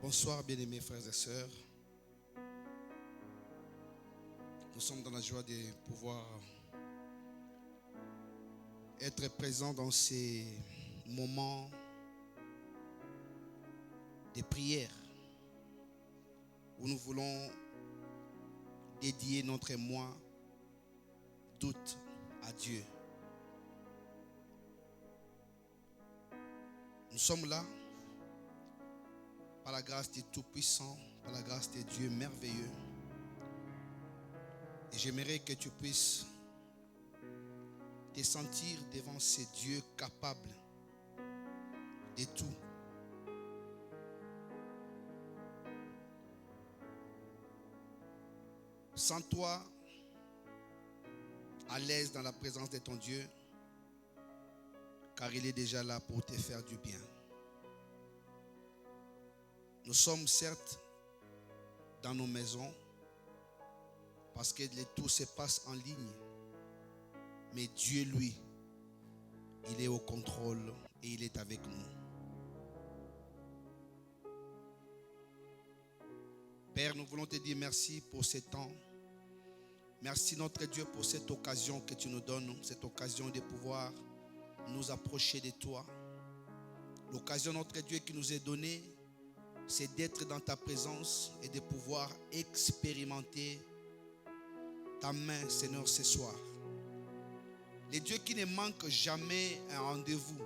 Bonsoir bien-aimés frères et sœurs. Nous sommes dans la joie de pouvoir être présents dans ces moments de prière où nous voulons dédier notre moi doute à Dieu. Nous sommes là par la grâce du Tout-Puissant, par la grâce de Dieu merveilleux. Et j'aimerais que tu puisses te sentir devant ces dieux capables de tout. Sens-toi à l'aise dans la présence de ton Dieu, car il est déjà là pour te faire du bien. Nous sommes certes dans nos maisons, parce que tout se passe en ligne. Mais Dieu, lui, il est au contrôle et il est avec nous. Père, nous voulons te dire merci pour ce temps. Merci notre Dieu pour cette occasion que tu nous donnes, cette occasion de pouvoir nous approcher de toi. L'occasion, notre Dieu, qui nous est donnée, c'est d'être dans ta présence et de pouvoir expérimenter ta main, Seigneur, ce soir. Le Dieu qui ne manque jamais un rendez-vous.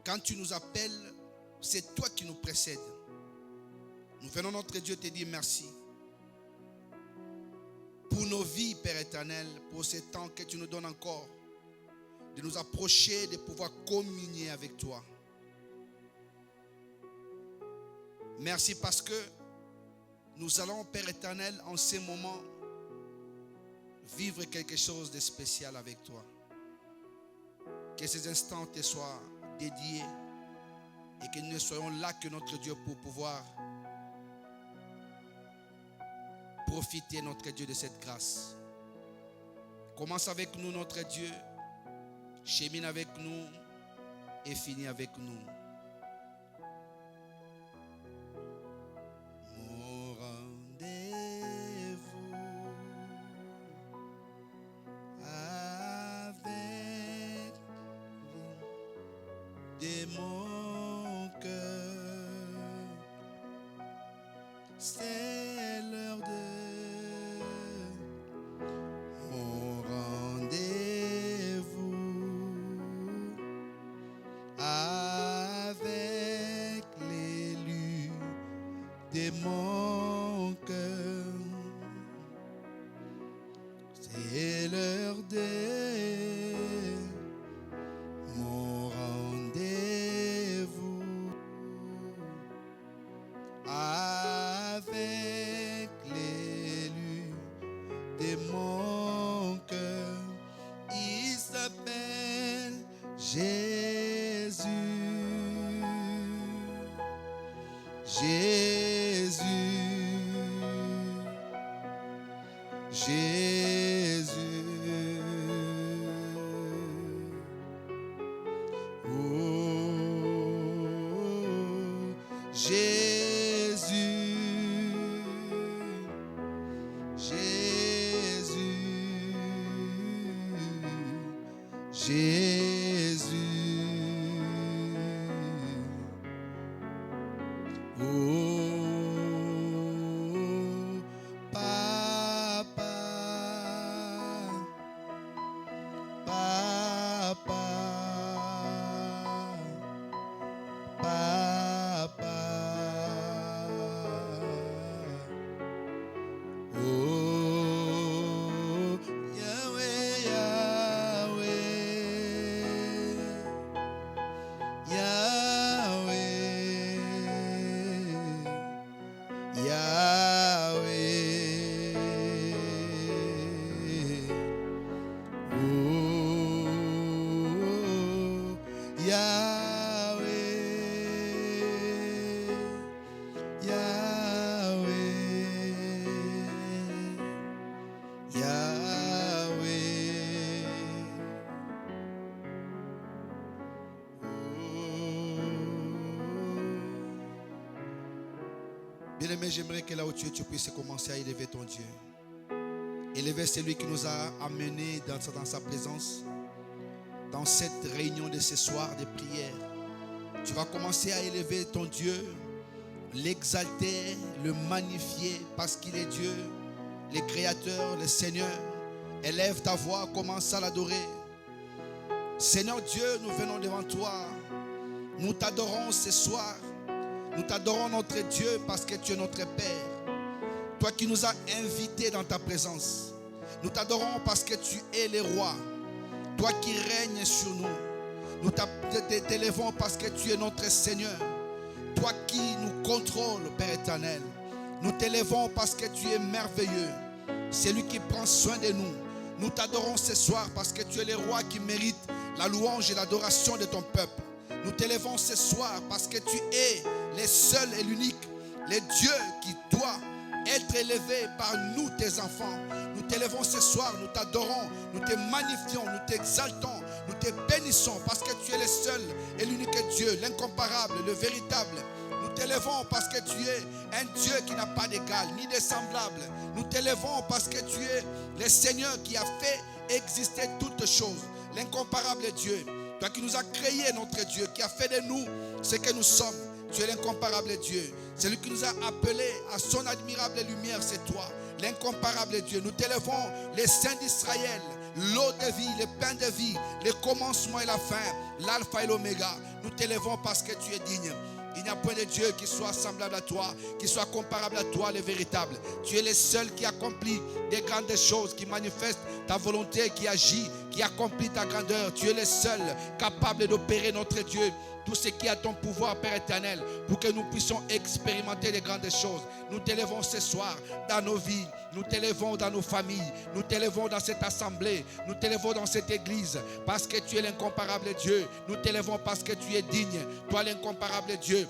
Quand tu nous appelles, c'est toi qui nous précèdes. Nous venons, notre Dieu, te dire merci. Pour nos vies, Père éternel, pour ce temps que tu nous donnes encore, de nous approcher, de pouvoir communier avec toi. Merci parce que nous allons, Père éternel, en ces moments, vivre quelque chose de spécial avec toi. Que ces instants te soient dédiés et que nous ne soyons là que notre Dieu pour pouvoir profiter, notre Dieu, de cette grâce. Commence avec nous, notre Dieu, chemine avec nous et finis avec nous. Bien-aimé, j'aimerais que là où tu puisses commencer à élever ton Dieu. Élever celui qui nous a amenés dans sa présence, dans cette réunion de ce soir de prière. Tu vas commencer à élever ton Dieu, l'exalter, le magnifier parce qu'il est Dieu, le Créateur, le Seigneur. Élève ta voix, commence à l'adorer. Seigneur Dieu, nous venons devant toi. Nous t'adorons ce soir. Nous t'adorons notre Dieu parce que tu es notre Père. Toi qui nous as invités dans ta présence. Nous t'adorons parce que tu es le roi. Toi qui règnes sur nous. Nous t'élevons parce que tu es notre Seigneur. Toi qui nous contrôles, Père éternel. Nous t'élevons parce que tu es merveilleux. C'est lui qui prend soin de nous. Nous t'adorons ce soir parce que tu es le roi qui mérite la louange et l'adoration de ton peuple. Nous t'élevons ce soir parce que tu es le seul et l'unique, le Dieu qui doit être élevé par nous, tes enfants. Nous t'élevons ce soir, nous t'adorons, nous te magnifions, nous t'exaltons, nous te bénissons parce que tu es le seul et l'unique Dieu, l'incomparable, le véritable. Nous t'élevons parce que tu es un Dieu qui n'a pas d'égal ni de semblable. Nous t'élevons parce que tu es le Seigneur qui a fait exister toutes choses, l'incomparable Dieu. Toi qui nous as créé, notre Dieu, qui a fait de nous ce que nous sommes. Tu es l'incomparable Dieu. Celui qui nous a appelés à son admirable lumière, c'est toi, l'incomparable Dieu. Nous t'élevons, les saints d'Israël, l'eau de vie, le pain de vie, le commencement et la fin, l'alpha et l'oméga. Nous t'élevons parce que tu es digne. Il n'y a point de Dieu qui soit semblable à toi, qui soit comparable à toi, le véritable. Tu es le seul qui accomplit des grandes choses, qui manifeste ta volonté, qui agit, qui accomplit ta grandeur. Tu es le seul capable d'opérer, notre Dieu, tout ce qui est à ton pouvoir, Père éternel, pour que nous puissions expérimenter les grandes choses. Nous t'élevons ce soir dans nos vies, nous t'élevons dans nos familles, nous t'élevons dans cette assemblée, nous t'élevons dans cette église, parce que tu es l'incomparable Dieu. Nous t'élevons parce que tu es digne, toi l'incomparable Dieu.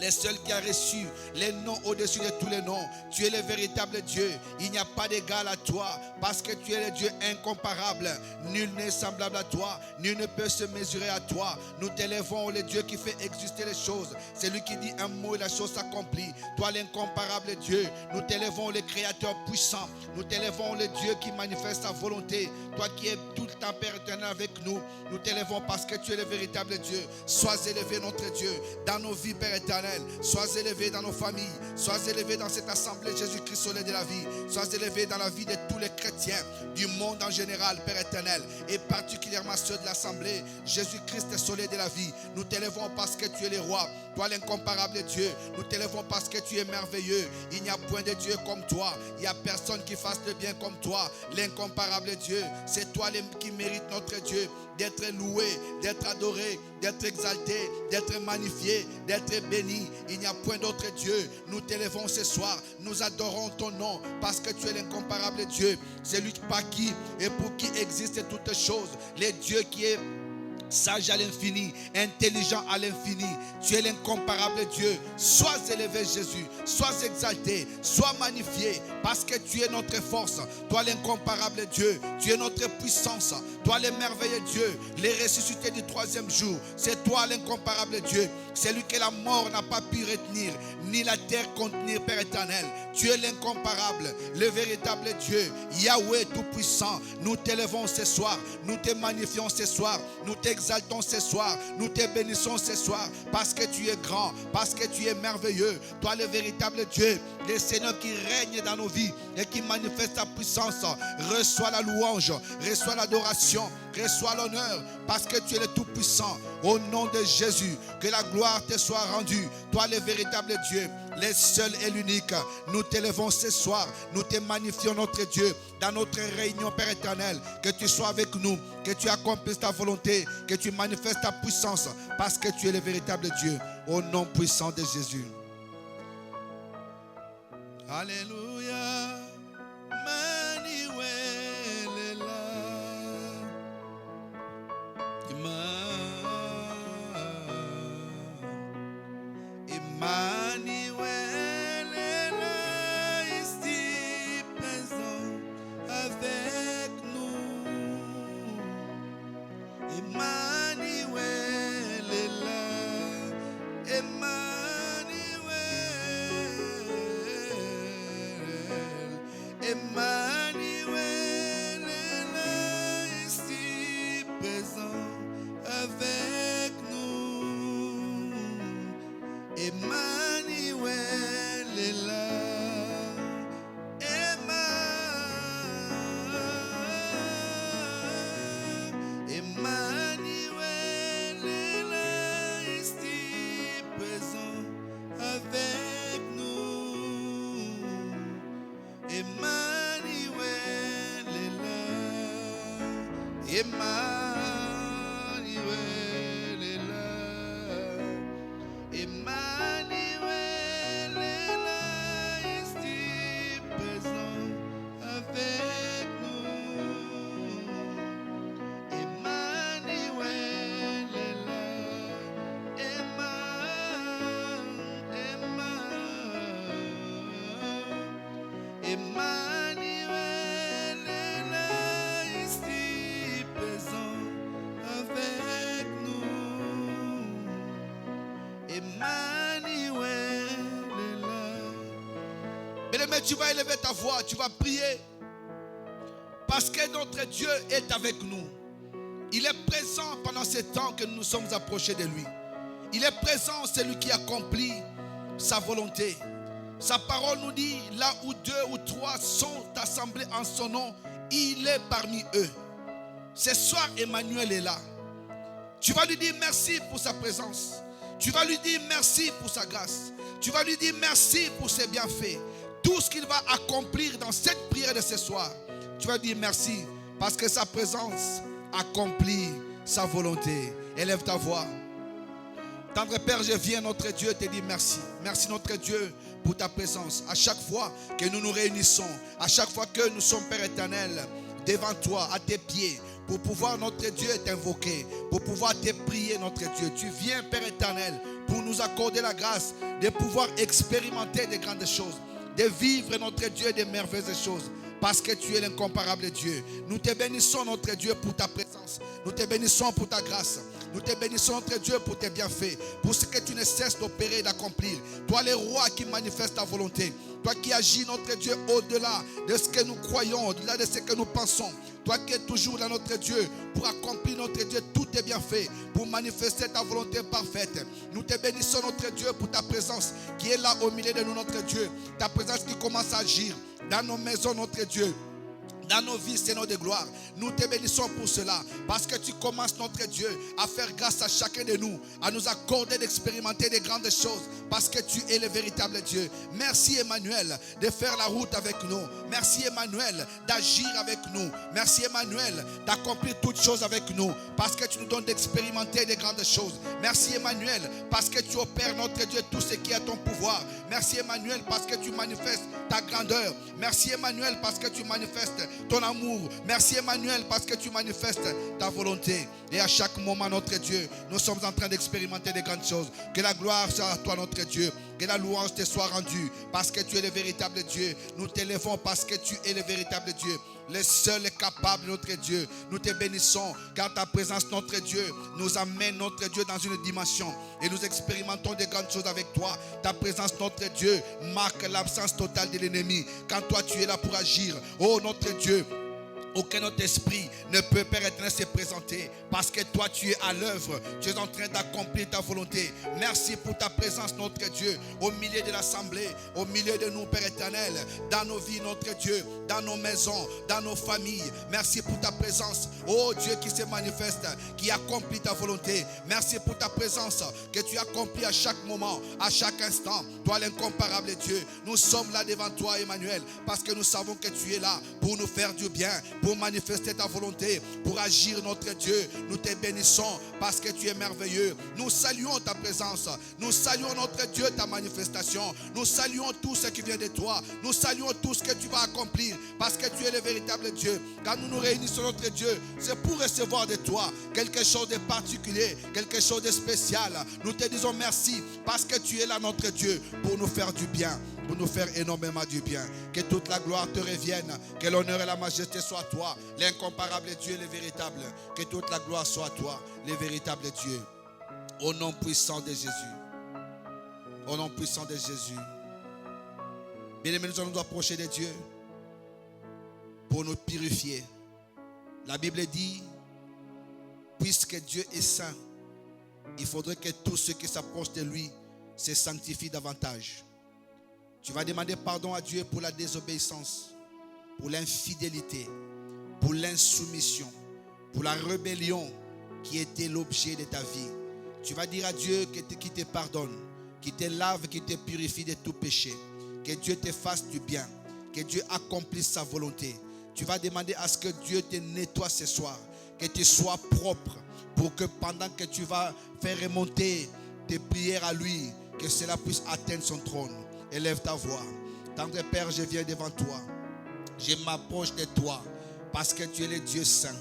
Le seul qui a reçu les noms au-dessus de tous les noms. Tu es le véritable Dieu. Il n'y a pas d'égal à toi parce que tu es le Dieu incomparable. Nul n'est semblable à toi. Nul ne peut se mesurer à toi. Nous t'élevons, le Dieu qui fait exister les choses. C'est lui qui dit un mot et la chose s'accomplit. Toi l'incomparable Dieu. Nous t'élevons, le Créateur puissant. Nous t'élevons, le Dieu qui manifeste sa volonté. Toi qui es tout le temps Père éternel avec nous. Nous t'élevons parce que tu es le véritable Dieu. Sois élevé notre Dieu dans nos vies, Père éternel. Sois élevé dans nos familles. Sois élevé dans cette assemblée Jésus-Christ, soleil de la vie. Sois élevé dans la vie de tous les chrétiens du monde en général, Père éternel, et particulièrement ceux de l'assemblée Jésus-Christ, soleil de la vie. Nous t'élevons parce que tu es le roi, toi l'incomparable Dieu. Nous t'élevons parce que tu es merveilleux. Il n'y a point de Dieu comme toi. Il n'y a personne qui fasse le bien comme toi, l'incomparable Dieu. C'est toi qui mérite notre Dieu d'être loué, d'être adoré, d'être exalté, d'être magnifié, d'être béni. Il n'y a point d'autre Dieu. Nous t'élevons ce soir. Nous adorons ton nom parce que tu es l'incomparable Dieu. C'est lui par qui et pour qui existent toutes choses. Le Dieu qui est sage à l'infini, intelligent à l'infini. Tu es l'incomparable Dieu. Sois élevé Jésus, sois exalté, sois magnifié parce que tu es notre force. Toi l'incomparable Dieu, tu es notre puissance. Toi le merveilleux Dieu, les ressuscités du troisième jour. C'est toi l'incomparable Dieu. C'est lui que la mort n'a pas pu retenir, ni la terre contenir, Père éternel. Tu es l'incomparable, le véritable Dieu, Yahweh tout-puissant. Nous t'élevons ce soir, nous te magnifions ce soir, nous t'exaltons ce soir, nous te bénissons ce soir, parce que tu es grand, parce que tu es merveilleux. Toi le véritable Dieu, le Seigneur qui règne dans nos vies et qui manifeste ta puissance. Reçois la louange, reçois l'adoration, reçois l'honneur, parce que tu es le tout-puissant. Au nom de Jésus, que la gloire te soit rendue. Toi le véritable Dieu, le seul et l'unique. Nous t'élevons ce soir, nous te magnifions notre Dieu dans notre réunion, Père éternel. Que tu sois avec nous, que tu accomplisses ta volonté, que tu manifestes ta puissance, parce que tu es le véritable Dieu. Au nom puissant de Jésus. Alléluia. Emmanuel est là. Emmanuel est là, ici présent avec nous. Emmanuel est là. Emmanuel est là. Emmanuel est là, ici présent avec nous. Emmanuel est là. Emmanuel est là, ici présent avec nous. Emmanuel est là. Bien-aimé, tu vas élever ta voix, tu vas prier. Parce que notre Dieu est avec nous. Il est présent pendant ce temps que nous nous sommes approchés de lui. Il est présent, celui qui accomplit sa volonté. Sa parole nous dit, là où 2 ou 3 sont assemblés en son nom, il est parmi eux. Ce soir, Emmanuel est là. Tu vas lui dire merci pour sa présence. Tu vas lui dire merci pour sa grâce. Tu vas lui dire merci pour ses bienfaits. Tout ce qu'il va accomplir dans cette prière de ce soir, tu vas dire merci parce que sa présence accomplit sa volonté. Élève ta voix. Tendre Père, je viens, notre Dieu, te dire merci. Merci, notre Dieu, pour ta présence. À chaque fois que nous nous réunissons, à chaque fois que nous sommes, Père éternel, devant toi, à tes pieds, pour pouvoir, notre Dieu, t'invoquer, pour pouvoir te prier, notre Dieu. Tu viens, Père éternel, pour nous accorder la grâce de pouvoir expérimenter des grandes choses, de vivre, notre Dieu, des merveilleuses choses. Parce que tu es l'incomparable Dieu. Nous te bénissons, notre Dieu, pour ta présence. Nous te bénissons pour ta grâce. Nous te bénissons, notre Dieu, pour tes bienfaits. Pour ce que tu ne cesses d'opérer et d'accomplir. Toi, le roi qui manifeste ta volonté. Toi qui agis, notre Dieu, au-delà de ce que nous croyons, au-delà de ce que nous pensons. Toi qui es toujours là, notre Dieu, pour accomplir, notre Dieu, tous tes bienfaits. Pour manifester ta volonté parfaite. Nous te bénissons, notre Dieu, pour ta présence qui est là au milieu de nous, notre Dieu. Ta présence qui commence à agir dans nos maisons, notre Dieu. Dans nos vies, Seigneur de gloire. Nous te bénissons pour cela. Parce que tu commences, notre Dieu, à faire grâce à chacun de nous. À nous accorder d'expérimenter des grandes choses. Parce que tu es le véritable Dieu. Merci Emmanuel de faire la route avec nous. Merci Emmanuel d'agir avec nous. Merci Emmanuel d'accomplir toutes choses avec nous. Parce que tu nous donnes d'expérimenter des grandes choses. Merci Emmanuel parce que tu opères, notre Dieu, tout ce qui est à ton pouvoir. Merci Emmanuel parce que tu manifestes ta grandeur. Merci Emmanuel parce que tu manifestes ton amour. Merci Emmanuel parce que tu manifestes ta volonté. Et à chaque moment, notre Dieu, nous sommes en train d'expérimenter des grandes choses. Que la gloire soit à toi, notre Dieu. Que la louange te soit rendue parce que tu es le véritable Dieu. Nous t'élevons parce que tu es le véritable Dieu. Le seul est capable, notre Dieu. Nous te bénissons car ta présence, notre Dieu, nous amène, notre Dieu, dans une dimension. Et nous expérimentons des grandes choses avec toi. Ta présence, notre Dieu, marque l'absence totale de l'ennemi. Quand toi, tu es là pour agir. Oh, notre Dieu, aucun autre esprit ne peut, Père éternel, se présenter parce que toi tu es à l'œuvre, tu es en train d'accomplir ta volonté. Merci pour ta présence, notre Dieu, au milieu de l'assemblée, au milieu de nous, Père éternel, dans nos vies, notre Dieu, dans nos maisons, dans nos familles. Merci pour ta présence, oh Dieu qui se manifeste, qui accomplit ta volonté. Merci pour ta présence que tu accomplis à chaque moment, à chaque instant. Toi l'incomparable Dieu, nous sommes là devant toi, Emmanuel, parce que nous savons que tu es là pour nous faire du bien, pour manifester ta volonté, pour agir, notre Dieu. Nous te bénissons parce que tu es merveilleux. Nous saluons ta présence. Nous saluons, notre Dieu, ta manifestation. Nous saluons tout ce qui vient de toi. Nous saluons tout ce que tu vas accomplir parce que tu es le véritable Dieu. Quand nous nous réunissons, notre Dieu, c'est pour recevoir de toi quelque chose de particulier, quelque chose de spécial. Nous te disons merci parce que tu es là, notre Dieu, pour nous faire du bien, pour nous faire énormément du bien. Que toute la gloire te revienne, que l'honneur et la majesté soient à toi, l'incomparable Dieu, le véritable. Que toute la gloire soit à toi, le véritable Dieu. Au nom puissant de Jésus. Au nom puissant de Jésus. Bien-aimés, nous allons nous approcher de Dieu pour nous purifier. La Bible dit, puisque Dieu est saint, il faudrait que tous ceux qui s'approchent de lui se sanctifient davantage. Tu vas demander pardon à Dieu pour la désobéissance, pour l'infidélité, pour l'insoumission, pour la rébellion qui était l'objet de ta vie. Tu vas dire à Dieu qu'il te pardonne, qu'il te lave, qu'il te purifie de tout péché. Que Dieu te fasse du bien, que Dieu accomplisse sa volonté. Tu vas demander à ce que Dieu te nettoie ce soir, que tu sois propre, pour que pendant que tu vas faire remonter tes prières à lui, que cela puisse atteindre son trône. Élève ta voix. Tendre Père, je viens devant toi. Je m'approche de toi parce que tu es le Dieu saint.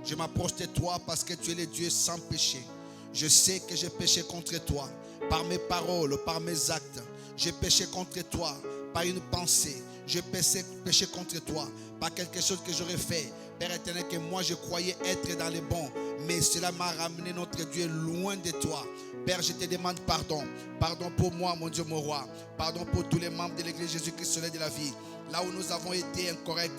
Je m'approche de toi parce que tu es le Dieu sans péché. Je sais que j'ai péché contre toi par mes paroles, par mes actes. J'ai péché contre toi par une pensée. J'ai péché contre toi par quelque chose que j'aurais fait. Père éternel, que moi je croyais être dans les bons, mais cela m'a ramené, notre Dieu, loin de toi. Père, je te demande pardon. Pardon pour moi, mon Dieu, mon roi. Pardon pour tous les membres de l'église Jésus-Christ Soleil de la vie. Là où nous avons été incorrects,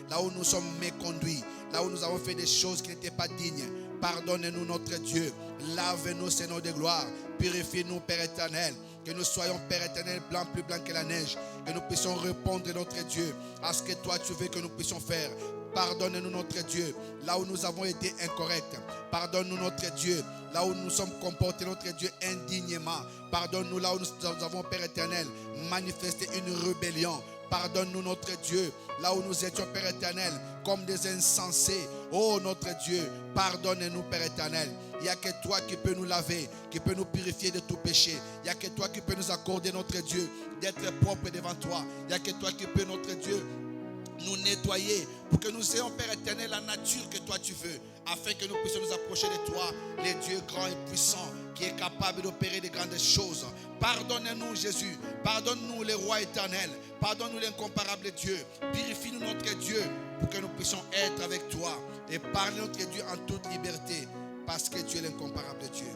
là où nous sommes méconduits, là où nous avons fait des choses qui n'étaient pas dignes. Pardonne-nous, notre Dieu. Lave-nous, Seigneur de gloire. Purifie-nous, Père éternel. Que nous soyons, Père éternel, blanc, plus blanc que la neige. Que nous puissions répondre, notre Dieu, à ce que toi tu veux que nous puissions faire. Pardonne-nous, notre Dieu, là où nous avons été incorrects. Pardonne-nous, notre Dieu, là où nous sommes comportés, notre Dieu, indignement. Pardonne-nous là où nous avons, Père éternel, manifesté une rébellion. Pardonne-nous, notre Dieu, là où nous étions, Père éternel, comme des insensés. Oh, notre Dieu, pardonne-nous, Père éternel. Il n'y a que toi qui peux nous laver, qui peut nous purifier de tout péché. Il n'y a que toi qui peux nous accorder, notre Dieu, d'être propre devant toi. Il n'y a que toi qui peux, notre Dieu, nous nettoyer pour que nous ayons, Père éternel, la nature que toi tu veux, afin que nous puissions nous approcher de toi, les dieux grands et puissants, qui est capable d'opérer de grandes choses. Pardonne-nous, Jésus. Pardonne-nous, les rois éternels. Pardonne-nous, l'incomparable Dieu. Purifie-nous, notre Dieu, pour que nous puissions être avec toi et parler, notre Dieu, en toute liberté, parce que tu es l'incomparable Dieu.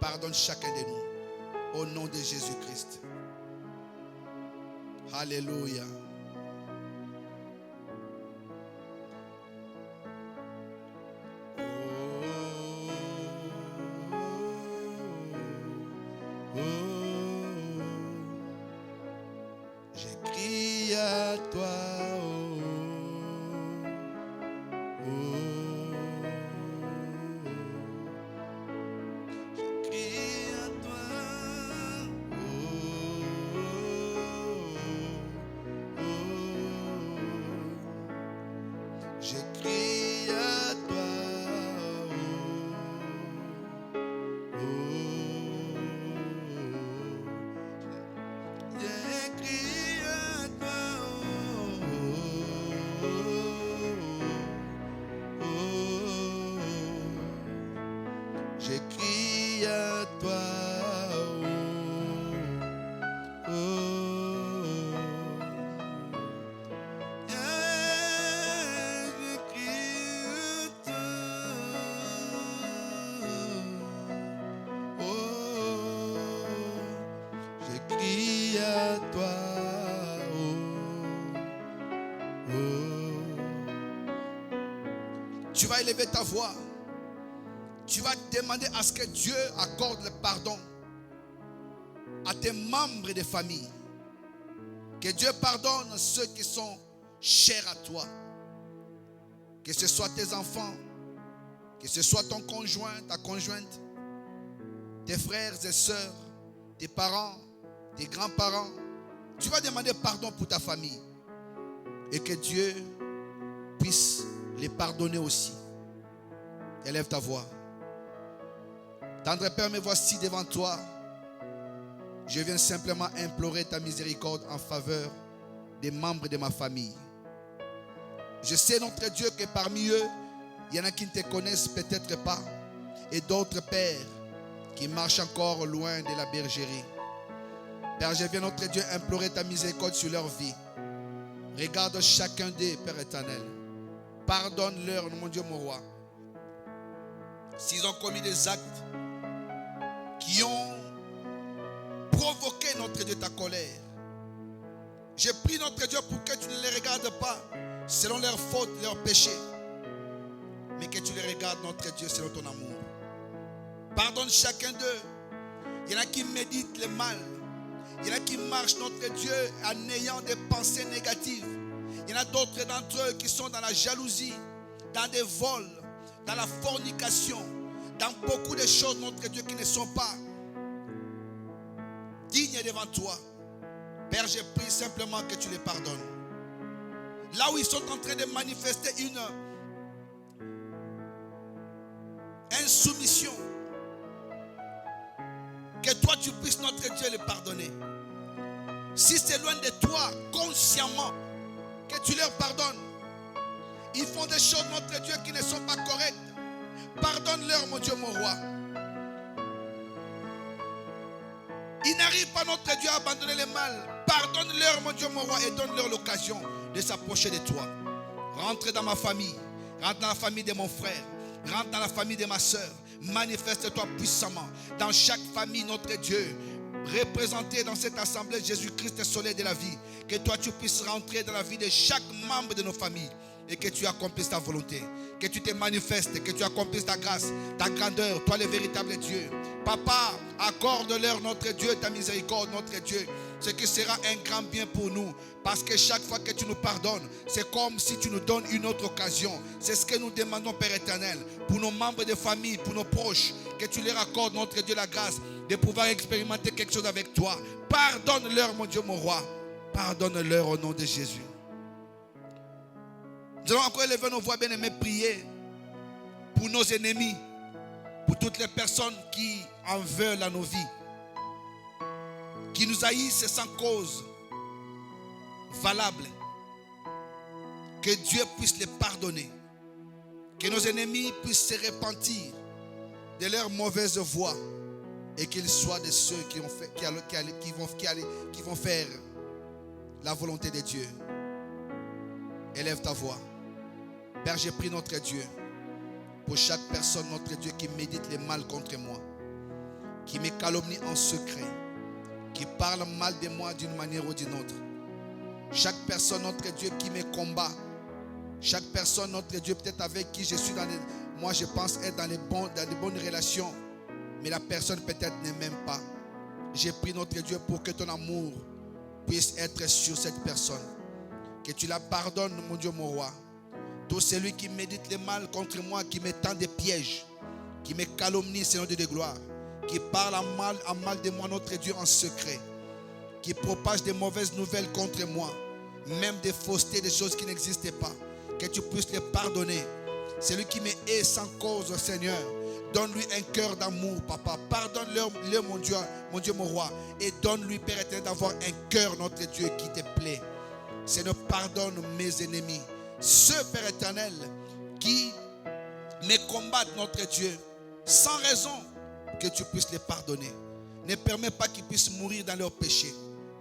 Pardonne chacun de nous, au nom de Jésus-Christ. Alléluia. J'écris à toi, j'écris à toi, j'écris à toi, j'écris à toi, j'écris à toi, j'écris à toi, Tu vas élever ta voix. Tu vas demander à ce que Dieu accorde le pardon à tes membres de famille. Que Dieu pardonne ceux qui sont chers à toi. Que ce soit tes enfants, que ce soit ton conjoint, ta conjointe, tes frères et sœurs, tes parents, tes grands-parents. Tu vas demander pardon pour ta famille. Et que Dieu puisse les pardonner aussi. Élève ta voix. Tendre Père, me voici devant toi. Je viens simplement implorer ta miséricorde en faveur des membres de ma famille. Je sais, notre Dieu, que parmi eux, il y en a qui ne te connaissent peut-être pas. Et d'autres, Père, qui marchent encore loin de la bergerie. Père, je viens, notre Dieu, implorer ta miséricorde sur leur vie. Regarde chacun d'eux, Père éternel. Pardonne-leur, mon Dieu, mon roi. S'ils ont commis des actes qui ont provoqué, notre Dieu, ta colère, je prie, notre Dieu, pour que tu ne les regardes pas selon leurs fautes, leurs péchés, mais que tu les regardes, notre Dieu, selon ton amour. Pardonne chacun d'eux. Il y en a qui méditent le mal. Il y en a qui marchent, notre Dieu, en ayant des pensées négatives. Il y en a d'autres d'entre eux qui sont dans la jalousie, dans des vols, dans la fornication, dans beaucoup de choses, notre Dieu, qui ne sont pas dignes devant toi. Père, je prie simplement que tu les pardonnes. Là où ils sont en train de manifester un insoumission, que toi tu puisses, notre Dieu, les pardonner. Si c'est loin de toi, consciemment, que tu leur pardonnes. Ils font des choses, notre Dieu, qui ne sont pas correctes. Pardonne-leur, mon Dieu, mon roi. Ils n'arrivent pas, notre Dieu, à abandonner le mal. Pardonne-leur, mon Dieu, mon roi, et donne-leur l'occasion de s'approcher de toi. Rentre dans ma famille. Rentre dans la famille de mon frère. Rentre dans la famille de ma soeur. Manifeste-toi puissamment dans chaque famille, notre Dieu, représenté dans cette assemblée Jésus-Christ, soleil de la vie. Que toi tu puisses rentrer dans la vie de chaque membre de nos familles et que tu accomplisses ta volonté, que tu te manifestes, que tu accomplisses ta grâce, ta grandeur, toi le véritable Dieu. Papa, accorde-leur, notre Dieu, ta miséricorde, notre Dieu, ce qui sera un grand bien pour nous. Parce que chaque fois que tu nous pardonnes, c'est comme si tu nous donnes une autre occasion. C'est ce que nous demandons, Père éternel, pour nos membres de famille, pour nos proches, que tu leur accordes, notre Dieu, la grâce de pouvoir expérimenter quelque chose avec toi. Pardonne-leur, mon Dieu, mon roi. Pardonne-leur au nom de Jésus. Nous allons encore élever nos voix, bien-aimés, prier pour nos ennemis, pour toutes les personnes qui en veulent à nos vies, qui nous haïssent sans cause valable. Que Dieu puisse les pardonner. Que nos ennemis puissent se repentir de leurs mauvaises voies et qu'ils soient de ceux qui vont faire la volonté de Dieu. Élève ta voix. Père, j'ai pris notre Dieu pour chaque personne, notre Dieu, qui médite le mal contre moi, qui me calomnie en secret, qui parle mal de moi d'une manière ou d'une autre. Chaque personne, notre Dieu, qui me combat. Chaque personne, notre Dieu, peut-être avec qui je suis moi je pense être dans les bonnes relations, mais la personne peut-être ne m'aime pas. J'ai pris notre Dieu pour que ton amour puisse être sur cette personne. Que tu la pardonnes, mon Dieu, mon roi. Tout celui qui médite le mal contre moi, qui me tend des pièges, qui me calomnie, Seigneur Dieu de gloire, qui parle en mal de moi, notre Dieu, en secret, qui propage des mauvaises nouvelles contre moi, même des faussetés, des choses qui n'existaient pas, que tu puisses les pardonner. Celui qui me hait sans cause, Seigneur, donne-lui un cœur d'amour, Papa. Pardonne-le, mon Dieu, mon roi, et donne-lui, Père éternel, d'avoir un cœur, notre Dieu, qui te plaît. Seigneur, pardonne mes ennemis, ceux, Père éternel, qui me combattent, notre Dieu, sans raison, que tu puisses les pardonner. Ne permets pas qu'ils puissent mourir dans leurs péchés.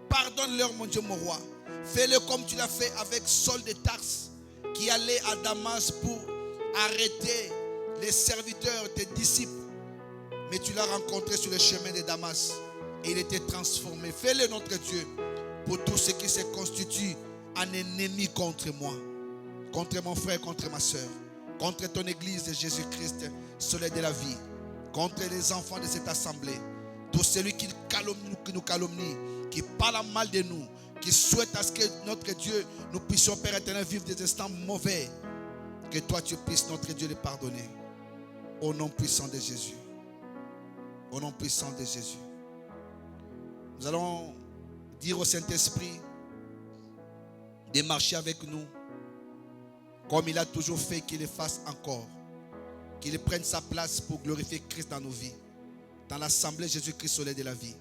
Pardonne-leur, mon Dieu, mon roi. Fais-le comme tu l'as fait avec Saul de Tarse, qui allait à Damas pour arrêter les serviteurs, tes disciples. Mais tu l'as rencontré sur le chemin de Damas et il était transformé. Fais-le, notre Dieu, pour tout ce qui se constitue un ennemi contre moi, contre mon frère, contre ma soeur, contre ton église de Jésus-Christ, soleil de la vie, contre les enfants de cette assemblée, tout celui qui nous calomnie, qui parle mal de nous, qui souhaite à ce que notre Dieu, nous puissions, Père éternel, vivre des instants mauvais, que toi tu puisses, notre Dieu, les pardonner. Au nom puissant de Jésus. Au nom puissant de Jésus. Nous allons dire au Saint-Esprit de marcher avec nous comme il a toujours fait, qu'il le fasse encore, qu'il prenne sa place pour glorifier Christ dans nos vies, dans l'assemblée Jésus-Christ, soleil de la vie.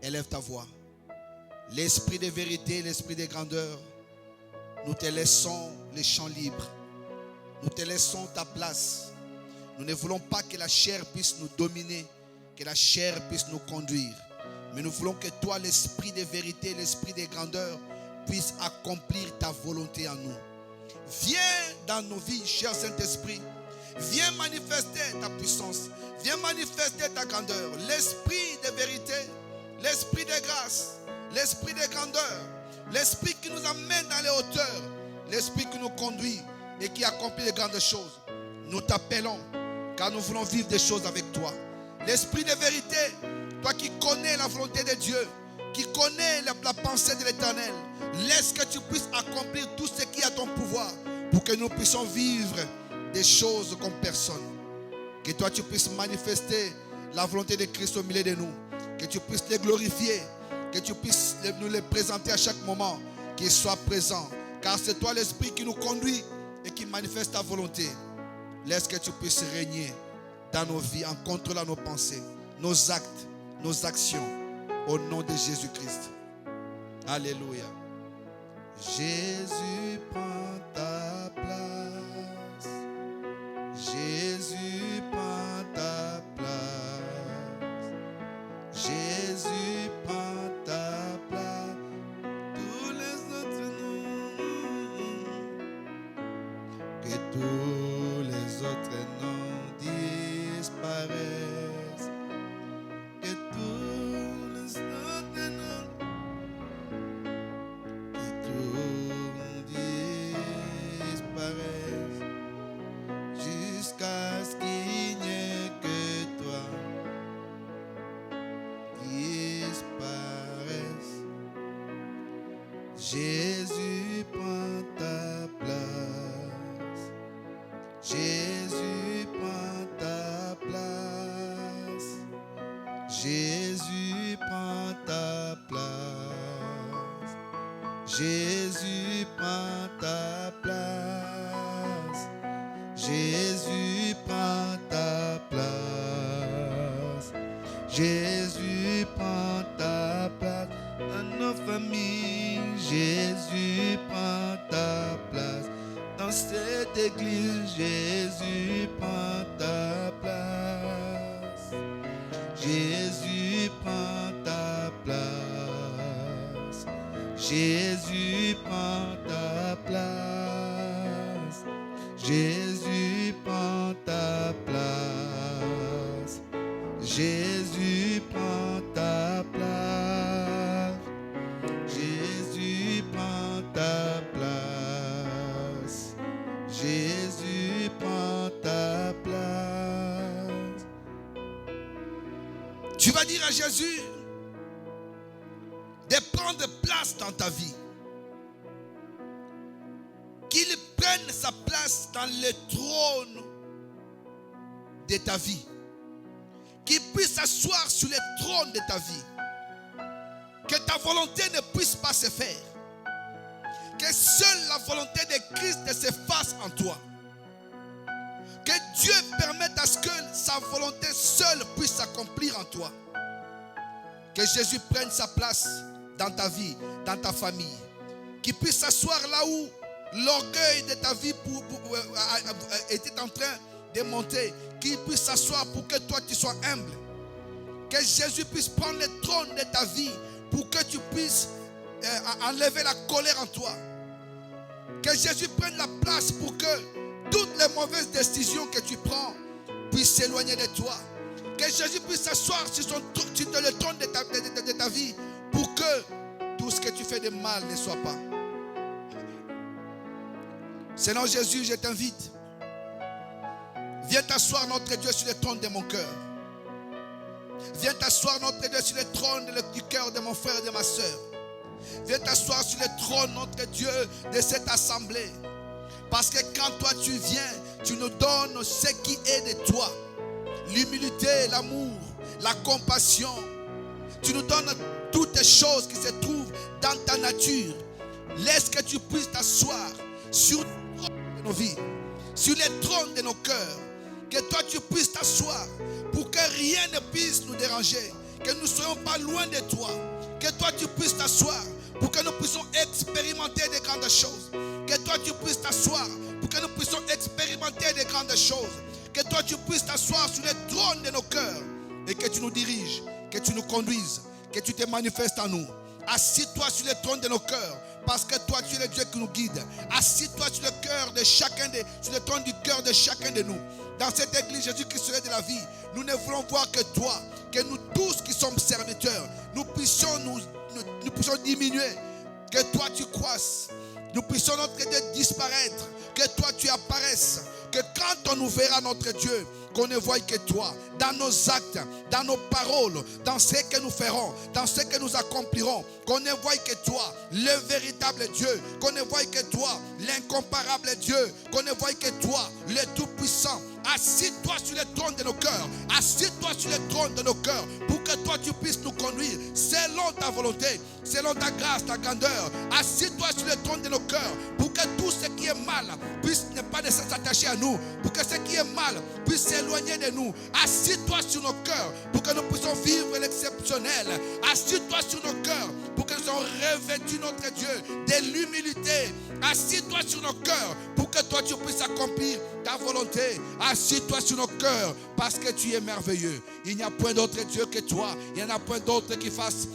Élève ta voix. L'esprit de vérité, l'esprit de grandeur, nous te laissons les champs libres, nous te laissons ta place. Nous ne voulons pas que la chair puisse nous dominer, que la chair puisse nous conduire, mais nous voulons que toi, l'esprit de vérité, l'esprit de grandeur, puisse accomplir ta volonté en nous. Viens dans nos vies, cher Saint-Esprit. Viens manifester ta puissance. Viens manifester ta grandeur. L'esprit de vérité, l'esprit de grâce, l'esprit de grandeur, l'esprit qui nous amène dans les hauteurs, l'esprit qui nous conduit et qui accomplit de grandes choses. Nous t'appelons car nous voulons vivre des choses avec toi. L'esprit de vérité, toi qui connais la volonté de Dieu, qui connais la pensée de l'Éternel, laisse que tu puisses accomplir tout ce qui est à ton pouvoir pour que nous puissions vivre des choses comme personne. Que toi tu puisses manifester la volonté de Christ au milieu de nous, que tu puisses les glorifier, que tu puisses nous les présenter à chaque moment, qu'ils soient présents, car c'est toi l'Esprit qui nous conduit et qui manifeste ta volonté. Laisse que tu puisses régner dans nos vies, en contrôlant nos pensées, nos actes, nos actions, au nom de Jésus-Christ. Alléluia. Jésus prend ta place. Jésus prend ta place. Jésus prend ta place. Tous les autres noms, que tous les autres noms disparaissent. Que tous les autres noms, que tout disparaisse, jusqu'à ce qu'il n'y ait que toi disparaisse. Jésus prend ta place. Jésus prend ta place. Jésus prend ta place. Jésus prend ta place. Jésus prend ta place. Jésus prend ta place dans nos familles. Jésus prend ta place dans cette église. Jésus prend ta place. Jésus prend ta place. Jésus prend ta place. Jésus prend ta place. Jésus prend ta place. Jésus prend ta place. Jésus prend ta place. Tu vas dire à Jésus de prendre place dans ta vie. Qu'il prenne sa place dans le trône de ta vie. Qu'il puisse s'asseoir sur le trône de ta vie. Que ta volonté ne puisse pas se faire. Que seule la volonté de Christ se fasse en toi. Que Dieu permette à ce que sa volonté seule puisse s'accomplir en toi. Que Jésus prenne sa place dans ta vie, dans ta famille. Qu'il puisse s'asseoir là où l'orgueil de ta vie était en train de monter. Qu'il puisse s'asseoir pour que toi tu sois humble. Que Jésus puisse prendre le trône de ta vie pour que tu puisses enlever la colère en toi. Que Jésus prenne la place pour que toutes les mauvaises décisions que tu prends puissent s'éloigner de toi. Que Jésus puisse s'asseoir sur le trône de ta vie pour que tout ce que tu fais de mal ne soit pas. Seigneur Jésus, je t'invite. Viens t'asseoir, notre Dieu, sur le trône de mon cœur. Viens t'asseoir, notre Dieu, sur le trône du cœur de mon frère et de ma soeur. Viens t'asseoir sur le trône, notre Dieu, de cette assemblée. Parce que quand toi tu viens, tu nous donnes ce qui est de toi. L'humilité, l'amour, la compassion. Tu nous donnes toutes les choses qui se trouvent dans ta nature. Laisse que tu puisses t'asseoir sur le trône de nos vies, sur le trône de nos cœurs. Que toi tu puisses t'asseoir pour que rien ne puisse nous déranger. Que nous ne soyons pas loin de toi. Que toi tu puisses t'asseoir pour que nous puissions expérimenter de grandes choses. Que toi tu puisses t'asseoir pour que nous puissions expérimenter de grandes choses. Que toi tu puisses t'asseoir sur le trône de nos cœurs. Et que tu nous diriges, que tu nous conduises, que tu te manifestes en nous. Assis-toi sur le trône de nos cœurs. Parce que toi tu es le Dieu qui nous guide. Assis-toi sur le cœur de chacun sur le trône du cœur de chacun de nous. Dans cette église, Jésus-Christ de la vie, nous ne voulons voir que toi. Que nous tous qui sommes serviteurs, nous puissions diminuer. Que toi tu croisses. Nous puissions notre Dieu disparaître. Que toi tu apparaisses. Que quand on nous verra notre Dieu, qu'on ne voie que toi, dans nos actes, dans nos paroles, dans ce que nous ferons, dans ce que nous accomplirons, qu'on ne voie que toi, le véritable Dieu, qu'on ne voie que toi, l'incomparable Dieu, qu'on ne voie que toi, le Tout-Puissant. Assis-toi sur le trône de nos cœurs, assis-toi sur le trône de nos cœurs, pour que toi tu puisses nous conduire selon ta volonté, selon ta grâce, ta grandeur. Assis-toi sur le trône de nos cœurs pour que tout ce qui est mal puisse ne pas s'attacher à nous, pour que ce qui est mal puisse s'éloigner de nous. Assis-toi sur nos cœurs pour que nous puissions vivre l'exceptionnel. Assis-toi sur nos cœurs pour que nous soyons revêtus, notre Dieu, de l'humilité. Assis-toi sur nos cœurs pour que toi tu puisses accomplir ta volonté. Assis-toi sur nos cœurs parce que tu es merveilleux. Il n'y a point d'autre Dieu que toi. Il n'y en a point d'autre qui fasse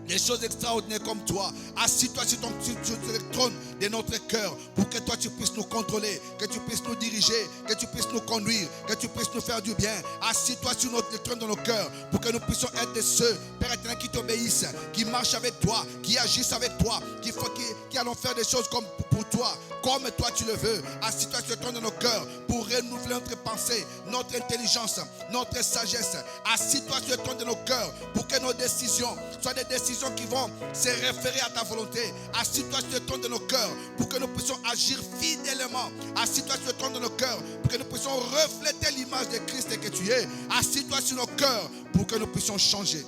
des choses extraordinaires comme toi. Assis-toi sur le trône de notre cœur pour que toi tu puisses nous contrôler, que tu puisses nous diriger, que tu puisses nous conduire, que tu puisses nous faire du bien. Assis-toi sur le trône de nos cœurs pour que nous puissions être de ceux, Père éternel, qui t'obéissent, qui marchent avec toi, qui agissent avec toi, qui allons faire des choses comme pour toi, comme toi tu le veux. Assis-toi sur le trône de nos cœurs pour renouveler notre pensée, notre intelligence, notre sagesse. Assis-toi sur le trône de nos cœurs pour que nos décisions soient des décisions qui vont se référer à ta volonté. Assis-toi sur le trône de nos cœurs pour que nous puissions agir fidèlement. Assis-toi sur le trône de nos cœurs pour que nous puissions refléter l'image de Christ que tu es. Assis-toi sur nos cœurs pour que nous puissions changer.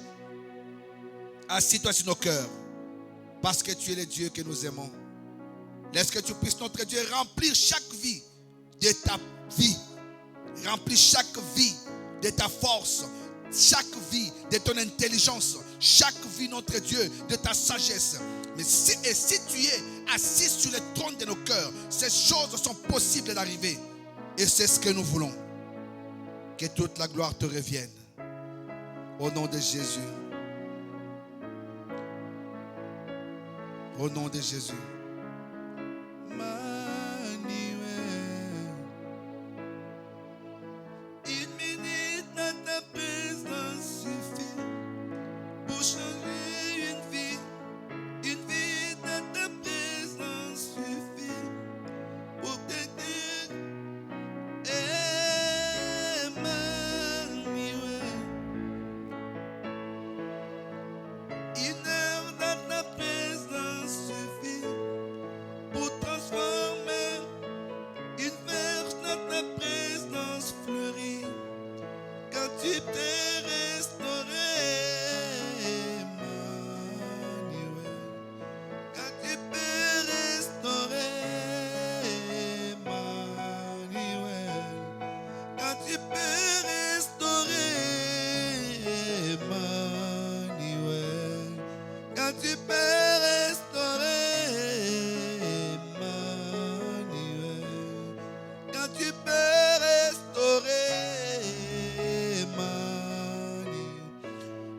Assis-toi sur nos cœurs parce que tu es le Dieu que nous aimons. Laisse que tu puisses, notre Dieu, remplir chaque vie de ta vie. Remplir chaque vie de ta force. Chaque vie de ton intelligence. Chaque vie, notre Dieu, de ta sagesse. Mais si tu es assis sur le trône de nos cœurs, ces choses sont possibles d'arriver. Et c'est ce que nous voulons. Que toute la gloire te revienne. Au nom de Jésus. Au nom de Jésus.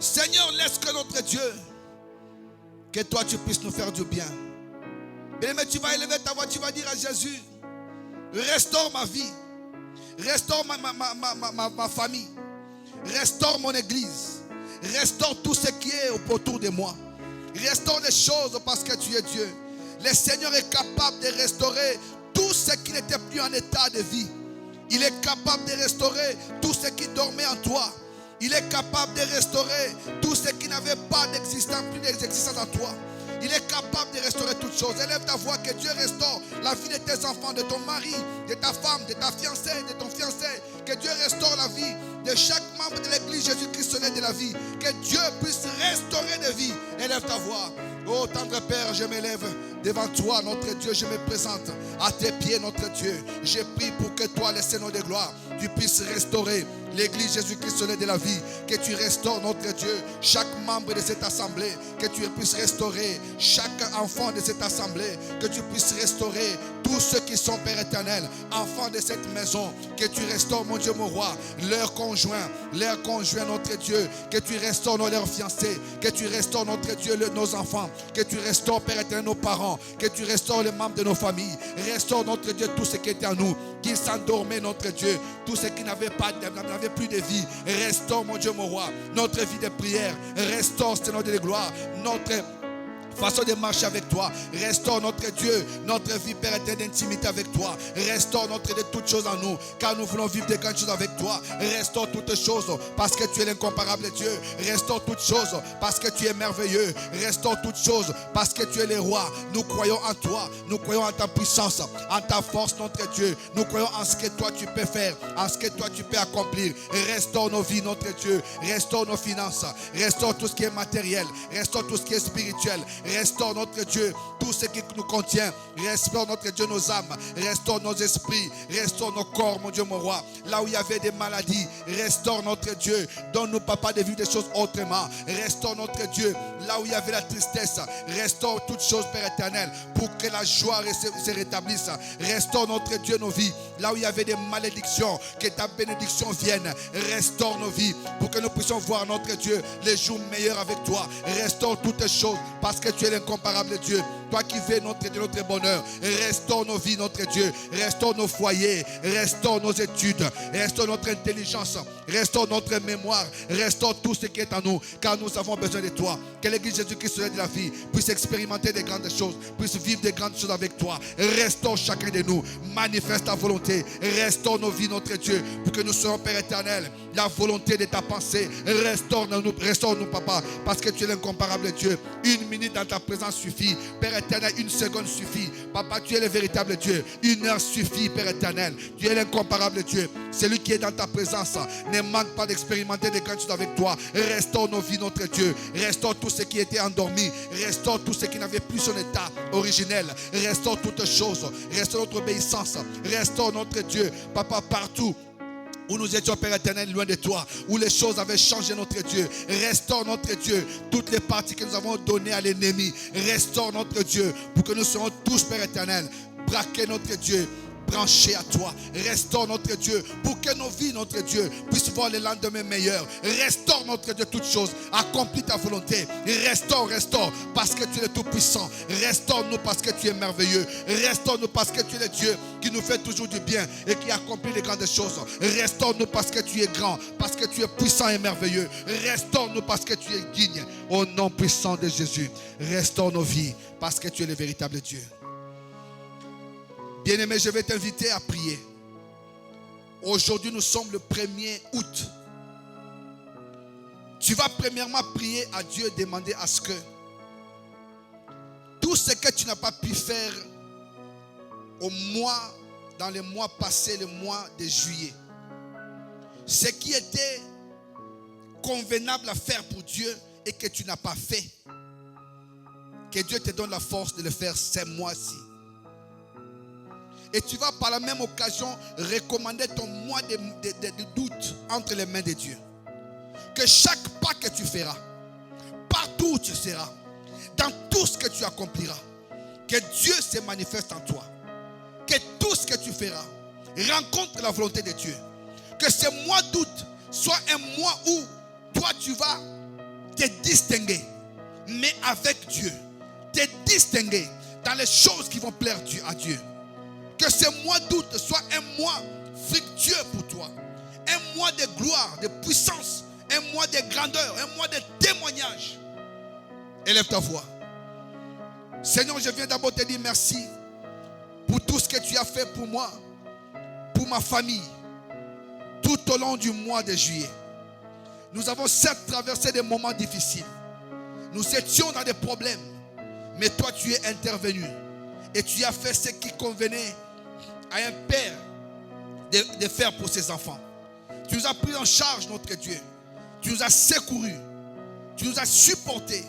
Seigneur, laisse que notre Dieu, que toi tu puisses nous faire du bien. Bien-aimé, tu vas élever ta voix, tu vas dire à Jésus, restaure ma vie, restaure ma famille, restaure mon église, restaure tout ce qui est autour de moi. Restaure les choses parce que tu es Dieu. Le Seigneur est capable de restaurer tout ce qui n'était plus en état de vie. Il est capable de restaurer tout ce qui dormait en toi. Il est capable de restaurer tout ce qui n'avait pas d'existence, plus d'existence en toi. Il est capable de restaurer toutes choses. Élève ta voix, que Dieu restaure la vie de tes enfants, de ton mari, de ta femme, de ta fiancée, de ton fiancé. Que Dieu restaure la vie de chaque membre de l'église Jésus-Christ Soleil de la vie. Que Dieu puisse restaurer des vies. Élève ta voix. Oh tendre Père, je m'élève devant toi, notre Dieu, je me présente à tes pieds, notre Dieu. Je prie pour que toi, le Seigneur de gloire, tu puisses restaurer l'église Jésus-Christ Soleil de la vie. Que tu restaures, notre Dieu, chaque membre de cette assemblée. Que tu puisses restaurer chaque enfant de cette assemblée. Que tu puisses restaurer tous ceux qui sont, Père éternel, enfants de cette maison. Que tu restaures, mon Dieu, mon roi, leurs conjoints, notre Dieu. Que tu restaures leurs fiancés. Que tu restaures, notre Dieu, nos enfants. Que tu restaures, Père éternel, nos parents. Que tu restaures les membres de nos familles. Restaure, notre Dieu, tout ce qui était en nous, qui s'endormait, notre Dieu. Tout ce qui n'avait plus de vie. Restaure, mon Dieu, mon roi, notre vie de prière. Restaure, Seigneur de gloire, notre façon de marcher avec toi. Restaure notre Dieu, notre vie, Père éternel, d'intimité avec toi. Restaure notre de toutes choses en nous, car nous voulons vivre de grandes choses avec toi. Restaure toutes choses parce que tu es l'incomparable Dieu. Restaure toutes choses parce que tu es merveilleux. Restaure toutes choses parce que tu es le roi. Nous croyons en toi, nous croyons en ta puissance, en ta force, notre Dieu. Nous croyons en ce que toi tu peux faire, en ce que toi tu peux accomplir. Restaure nos vies, notre Dieu. Restaure nos finances, restaure tout ce qui est matériel, restaure tout ce qui est spirituel. Restaure, notre Dieu, tout ce qui nous contient. Restaure, notre Dieu, nos âmes. Restaure nos esprits. Restaure nos corps, mon Dieu, mon roi. Là où il y avait des maladies, restaure, notre Dieu. Donne-nous, papa, de vivre des choses autrement. Restaure, notre Dieu. Là où il y avait la tristesse, restaure toutes choses, Père éternel, pour que la joie se rétablisse. Restaure, notre Dieu, nos vies. Là où il y avait des malédictions, que ta bénédiction vienne. Restaure nos vies pour que nous puissions voir, notre Dieu, les jours meilleurs avec toi. Restaure toutes les choses parce que tu es l'incomparable Dieu. Toi qui fais notre bonheur. Restaure nos vies, notre Dieu. Restaure nos foyers. Restaure nos études. Restaure notre intelligence. Restaure notre mémoire. Restaure tout ce qui est en nous. Car nous avons besoin de toi. Que l'Église Jésus-Christ de la vie puisse expérimenter des grandes choses. Puisse vivre des grandes choses avec toi. Restaure chacun de nous. Manifeste ta volonté. Restaure nos vies, notre Dieu. Pour que nous soyons, Père éternel, la volonté de ta pensée. Restaure-nous, papa. Parce que tu es l'incomparable Dieu. Une minute dans ta présence suffit. Père éternel, une seconde suffit. Papa, tu es le véritable Dieu. Une heure suffit, Père éternel. Tu es l'incomparable Dieu. Celui qui est dans ta présence ne manque pas d'expérimenter des grandes choses avec toi. Restaure nos vies, notre Dieu. Restaure tout ce qui était endormi. Restaure tout ce qui n'avait plus son état originel. Restaure toutes choses. Restaure notre obéissance. Restaure notre Dieu. Papa, partout où nous étions, Père éternel, loin de toi, où les choses avaient changé, notre Dieu. Restaure, notre Dieu, toutes les parties que nous avons données à l'ennemi. Restaure, notre Dieu, pour que nous soyons tous, Père éternel, braqués, notre Dieu, branchés à toi. Restaure, notre Dieu, pour que nos vies, notre Dieu, puissent voir les lendemains meilleurs. Restaure, notre Dieu, toutes choses. Accomplis ta volonté. Restaure, parce que tu es tout-puissant. Restaure-nous parce que tu es merveilleux. Restaure-nous parce que tu es le Dieu qui nous fait toujours du bien et qui accomplit les grandes choses. Restaure-nous parce que tu es grand, parce que tu es puissant et merveilleux. Restaure-nous parce que tu es digne. Au nom puissant de Jésus, restaure nos vies parce que tu es le véritable Dieu. Bien-aimé, je vais t'inviter à prier. Aujourd'hui, nous sommes le 1er août. Tu vas premièrement prier à Dieu, demander à ce que tout ce que tu n'as pas pu faire dans les mois passés, le mois de juillet, ce qui était convenable à faire pour Dieu et que tu n'as pas fait, que Dieu te donne la force de le faire ces mois-ci. Et tu vas par la même occasion recommander ton mois de doute entre les mains de Dieu. Que chaque pas que tu feras, partout où tu seras, dans tout ce que tu accompliras, que Dieu se manifeste en toi. Que tout ce que tu feras rencontre la volonté de Dieu. Que ce mois d'août soit un mois où toi tu vas te distinguer, mais avec Dieu. Te distinguer dans les choses qui vont plaire à Dieu. Que ce mois d'août soit un mois fructueux pour toi. Un mois de gloire, de puissance. Un mois de grandeur. Un mois de témoignage. Élève ta voix. Seigneur, je viens d'abord te dire merci pour tout ce que tu as fait pour moi, pour ma famille, tout au long du mois de juillet. Nous avons certes traversé des moments difficiles. Nous étions dans des problèmes. Mais toi, tu es intervenu. Et tu as fait ce qui convenait à un père de faire pour ses enfants. Tu nous as pris en charge, notre Dieu. Tu nous as secourus. Tu nous as supportés.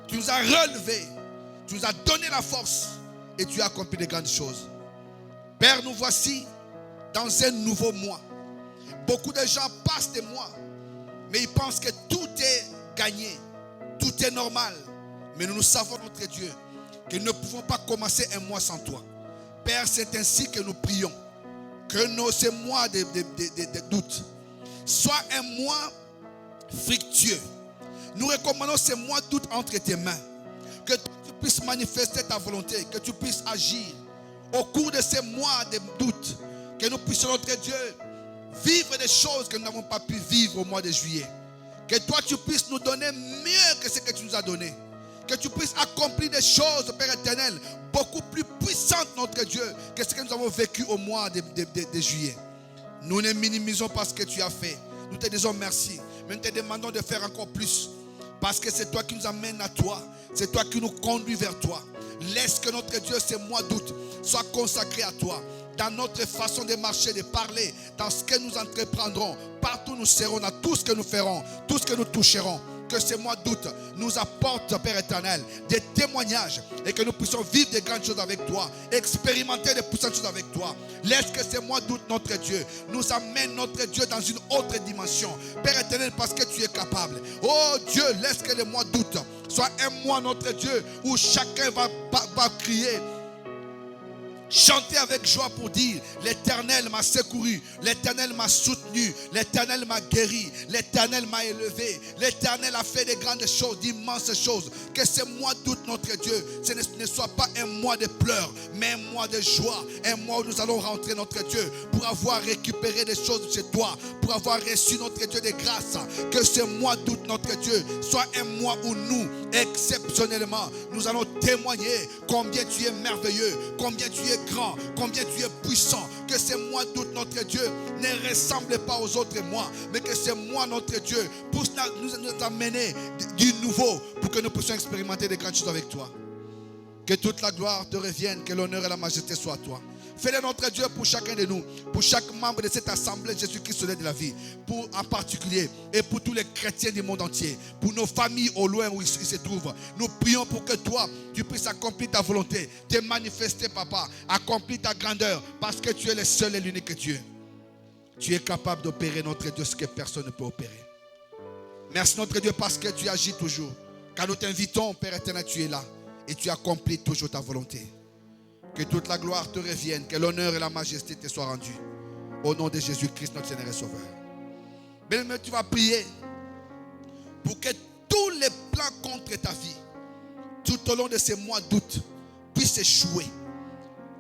Tu nous as relevés. Tu nous as donné la force. Et tu as accompli de grandes choses. Père, nous voici dans un nouveau mois. Beaucoup de gens passent des mois, mais ils pensent que tout est gagné. Tout est normal. Mais nous savons, notre Dieu, que nous ne pouvons pas commencer un mois sans toi. Père, c'est ainsi que nous prions. Que ces mois de doute soient un mois fructueux. Nous recommandons ces mois d'août entre tes mains. Que tu puisses manifester ta volonté. Que tu puisses agir. Au cours de ces mois de doute. Que nous puissions, notre Dieu, vivre des choses que nous n'avons pas pu vivre au mois de juillet. Que toi, tu puisses nous donner mieux que ce que tu nous as donné. Que tu puisses accomplir des choses, Père éternel, beaucoup plus puissantes, notre Dieu, que ce que nous avons vécu au mois de juillet. Nous ne minimisons pas ce que tu as fait. Nous te disons merci. Mais nous te demandons de faire encore plus. Parce que c'est toi qui nous amènes à toi. C'est toi qui nous conduis vers toi. Laisse que notre Dieu, ce mois d'août, soit consacré à toi. Dans notre façon de marcher, de parler, dans ce que nous entreprendrons. Partout nous serons, dans tout ce que nous ferons, tout ce que nous toucherons. Que ce mois d'août nous apporte, Père éternel, des témoignages et que nous puissions vivre des grandes choses avec toi, expérimenter des puissantes choses avec toi. Laisse que ce mois d'août, notre Dieu, nous amène, notre Dieu, dans une autre dimension. Père éternel, parce que tu es capable. Oh Dieu, laisse que le mois d'août soit un mois, notre Dieu, où chacun va crier, chanter avec joie pour dire: l'Éternel m'a secouru, l'Éternel m'a soutenu, l'Éternel m'a guéri, l'Éternel m'a élevé, l'Éternel a fait des grandes choses, d'immenses choses. Que ce mois d'août, notre Dieu, ce ne soit pas un mois de pleurs, mais un mois de joie, un mois où nous allons rentrer, notre Dieu, pour avoir récupéré des choses chez toi, pour avoir reçu, notre Dieu, des grâces. Que ce mois d'août, notre Dieu, soit un mois où nous, exceptionnellement, nous allons témoigner combien tu es merveilleux, combien tu es grand, combien tu es puissant. Que ce mois d'août, notre Dieu, ne ressemble pas aux autres mois, mais que ce mois, notre Dieu, puisse nous amener du nouveau pour que nous puissions expérimenter des grandes choses avec toi. Que toute la gloire te revienne, que l'honneur et la majesté soient à toi. Fais-le, notre Dieu, pour chacun de nous, pour chaque membre de cette assemblée, Jésus-Christ, soleil de la vie, pour en particulier, et pour tous les chrétiens du monde entier, pour nos familles au loin où ils se trouvent. Nous prions pour que toi, tu puisses accomplir ta volonté, te manifester, Papa, accomplir ta grandeur, parce que tu es le seul et l'unique Dieu. Tu es capable d'opérer, notre Dieu, ce que personne ne peut opérer. Merci, notre Dieu, parce que tu agis toujours. Quand nous t'invitons, Père éternel, tu es là, et tu accomplis toujours ta volonté. Que toute la gloire te revienne, que l'honneur et la majesté te soient rendus. Au nom de Jésus-Christ, notre Seigneur et Sauveur. Bien-aimé, tu vas prier pour que tous les plans contre ta vie, tout au long de ces mois d'août, puissent échouer.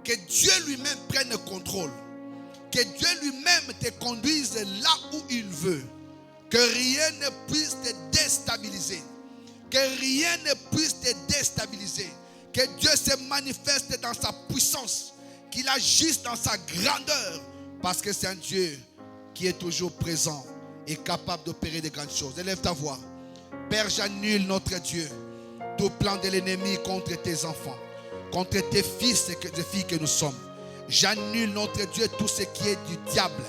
Que Dieu lui-même prenne le contrôle. Que Dieu lui-même te conduise là où il veut. Que rien ne puisse te déstabiliser. Que rien ne puisse te déstabiliser. Que Dieu se manifeste dans sa puissance, qu'il agisse dans sa grandeur, parce que c'est un Dieu qui est toujours présent et capable d'opérer de grandes choses. Élève ta voix. Père, j'annule, notre Dieu, tout plan de l'ennemi contre tes enfants, contre tes fils et tes filles que nous sommes. J'annule, notre Dieu, tout ce qui est du diable,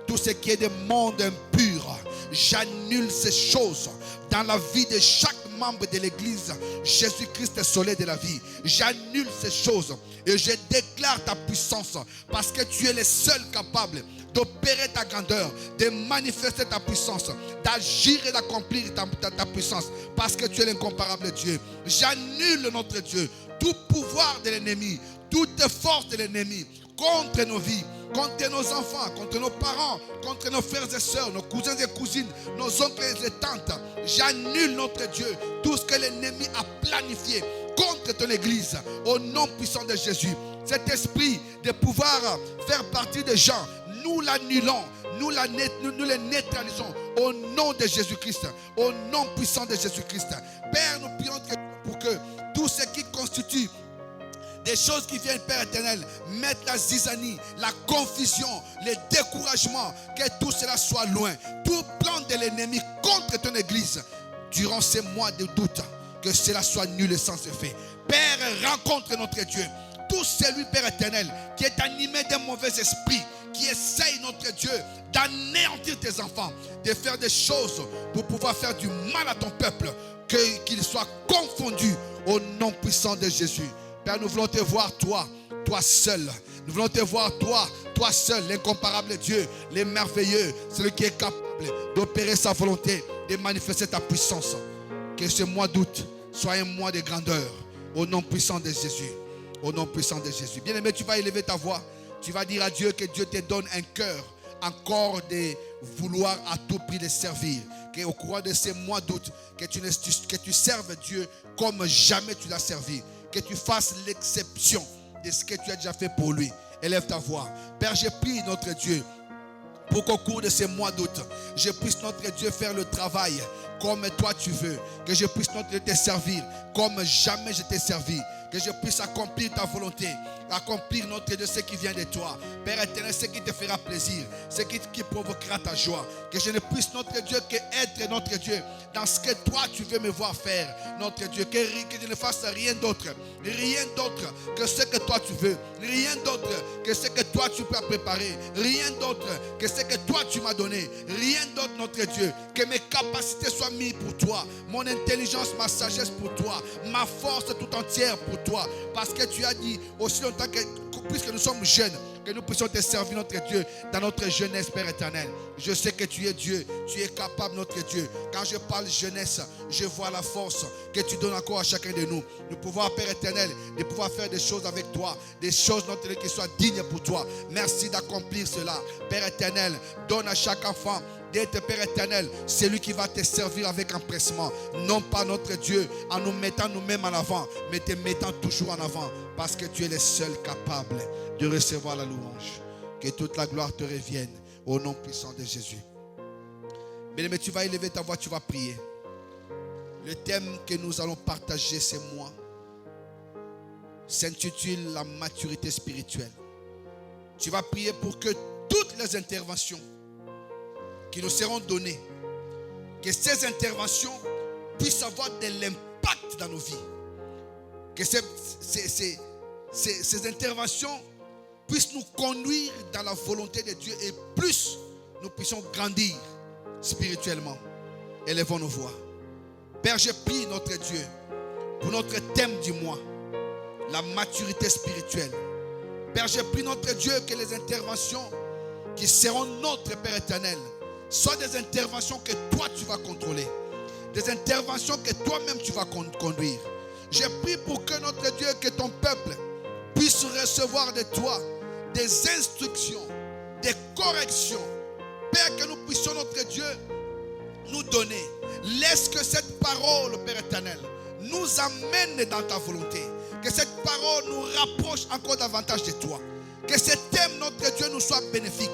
tout ce qui est du monde impur. J'annule ces choses dans la vie de chaque membre de l'église Jésus-Christ, soleil de la vie. J'annule ces choses et je déclare ta puissance, parce que tu es le seul capable d'opérer ta grandeur, de manifester ta puissance, d'agir et d'accomplir ta puissance, parce que tu es l'incomparable Dieu. J'annule, notre Dieu, tout pouvoir de l'ennemi, toute force de l'ennemi contre nos vies, contre nos enfants, contre nos parents, contre nos frères et sœurs, nos cousins et cousines, nos oncles et tantes. J'annule, notre Dieu, tout ce que l'ennemi a planifié contre ton église, au nom puissant de Jésus. Cet esprit de pouvoir faire partie des gens, nous l'annulons, nous les neutralisons au nom de Jésus-Christ, au nom puissant de Jésus-Christ. Père, nous prions pour que tout ce qui constitue des choses qui viennent, Père éternel, mettre la zizanie, la confusion, le découragement, que tout cela soit loin. Tout plan de l'ennemi contre ton église, durant ces mois de doute, que cela soit nul et sans effet. Père, rencontre notre Dieu. Tout celui, Père éternel, qui est animé d'un mauvais esprit, qui essaye, notre Dieu, d'anéantir tes enfants, de faire des choses pour pouvoir faire du mal à ton peuple, qu'il soit confondu au nom puissant de Jésus. Père, nous voulons te voir, toi seul. Nous voulons te voir, toi seul, l'incomparable Dieu, le merveilleux, celui qui est capable d'opérer sa volonté, de manifester ta puissance. Que ce mois d'août soit un mois de grandeur, au nom puissant de Jésus. Au nom puissant de Jésus. Bien-aimé, tu vas élever ta voix. Tu vas dire à Dieu que Dieu te donne un cœur encore de vouloir à tout prix le servir. Qu'au cours de ces mois d'août, que tu serves Dieu comme jamais tu l'as servi. Que tu fasses l'exception de ce que tu as déjà fait pour lui. Élève ta voix. Père, je prie, notre Dieu, pour qu'au cours de ces mois d'août, je puisse, notre Dieu, faire le travail comme toi tu veux. Que je puisse, notre Dieu, te servir comme jamais je t'ai servi. Que je puisse accomplir ta volonté, accomplir, notre Dieu, ce qui vient de toi. Père éternel, ce qui te fera plaisir, ce qui provoquera ta joie. Que je ne puisse, notre Dieu, qu'être, notre Dieu, dans ce que toi tu veux me voir faire, notre Dieu. Que je ne fasse rien d'autre que ce que toi tu veux. Rien d'autre que ce que toi tu peux préparer. Rien d'autre que ce que toi tu m'as donné. Rien d'autre, notre Dieu. Que mes capacités soient mises pour toi. Mon intelligence, ma sagesse pour toi. Ma force tout entière pour toi. Parce que tu as dit aussi longtemps que, puisque nous sommes jeunes, que nous puissions te servir, notre Dieu, dans notre jeunesse, Père éternel. Je sais que tu es Dieu, tu es capable, notre Dieu. Quand je parle jeunesse, je vois la force que tu donnes encore à chacun de nous. Nous pouvons, Père éternel, de pouvoir faire des choses avec toi, des choses, notre Dieu, qui soient dignes pour toi. Merci d'accomplir cela. Père éternel, donne à chaque enfant d'être, Père éternel, celui qui va te servir avec empressement. Non pas, notre Dieu, en nous mettant nous-mêmes en avant, mais te mettant toujours en avant, parce que tu es le seul capable de recevoir la louange. Que toute la gloire te revienne au nom puissant de Jésus. Bien-aimé, tu vas élever ta voix, tu vas prier. Le thème que nous allons partager ce mois s'intitule la maturité spirituelle. Tu vas prier pour que toutes les interventions qui nous seront données, que ces interventions puissent avoir de l'impact dans nos vies. Que ces interventions puissent nous conduire dans la volonté de Dieu et plus nous puissions grandir spirituellement. Élevons nos voix. Père, je prie, notre Dieu, pour notre thème du mois, la maturité spirituelle. Père, je prie, notre Dieu, que les interventions qui seront notre Père éternel soient des interventions que toi tu vas contrôler, des interventions que toi-même tu vas conduire. Je prie pour que notre Dieu, que ton peuple puisse recevoir de toi des instructions, des corrections. Père, que nous puissions, notre Dieu, nous donner. Laisse que cette parole, Père éternel, nous amène dans ta volonté. Que cette parole nous rapproche encore davantage de toi. Que ce thème, notre Dieu, nous soit bénéfique.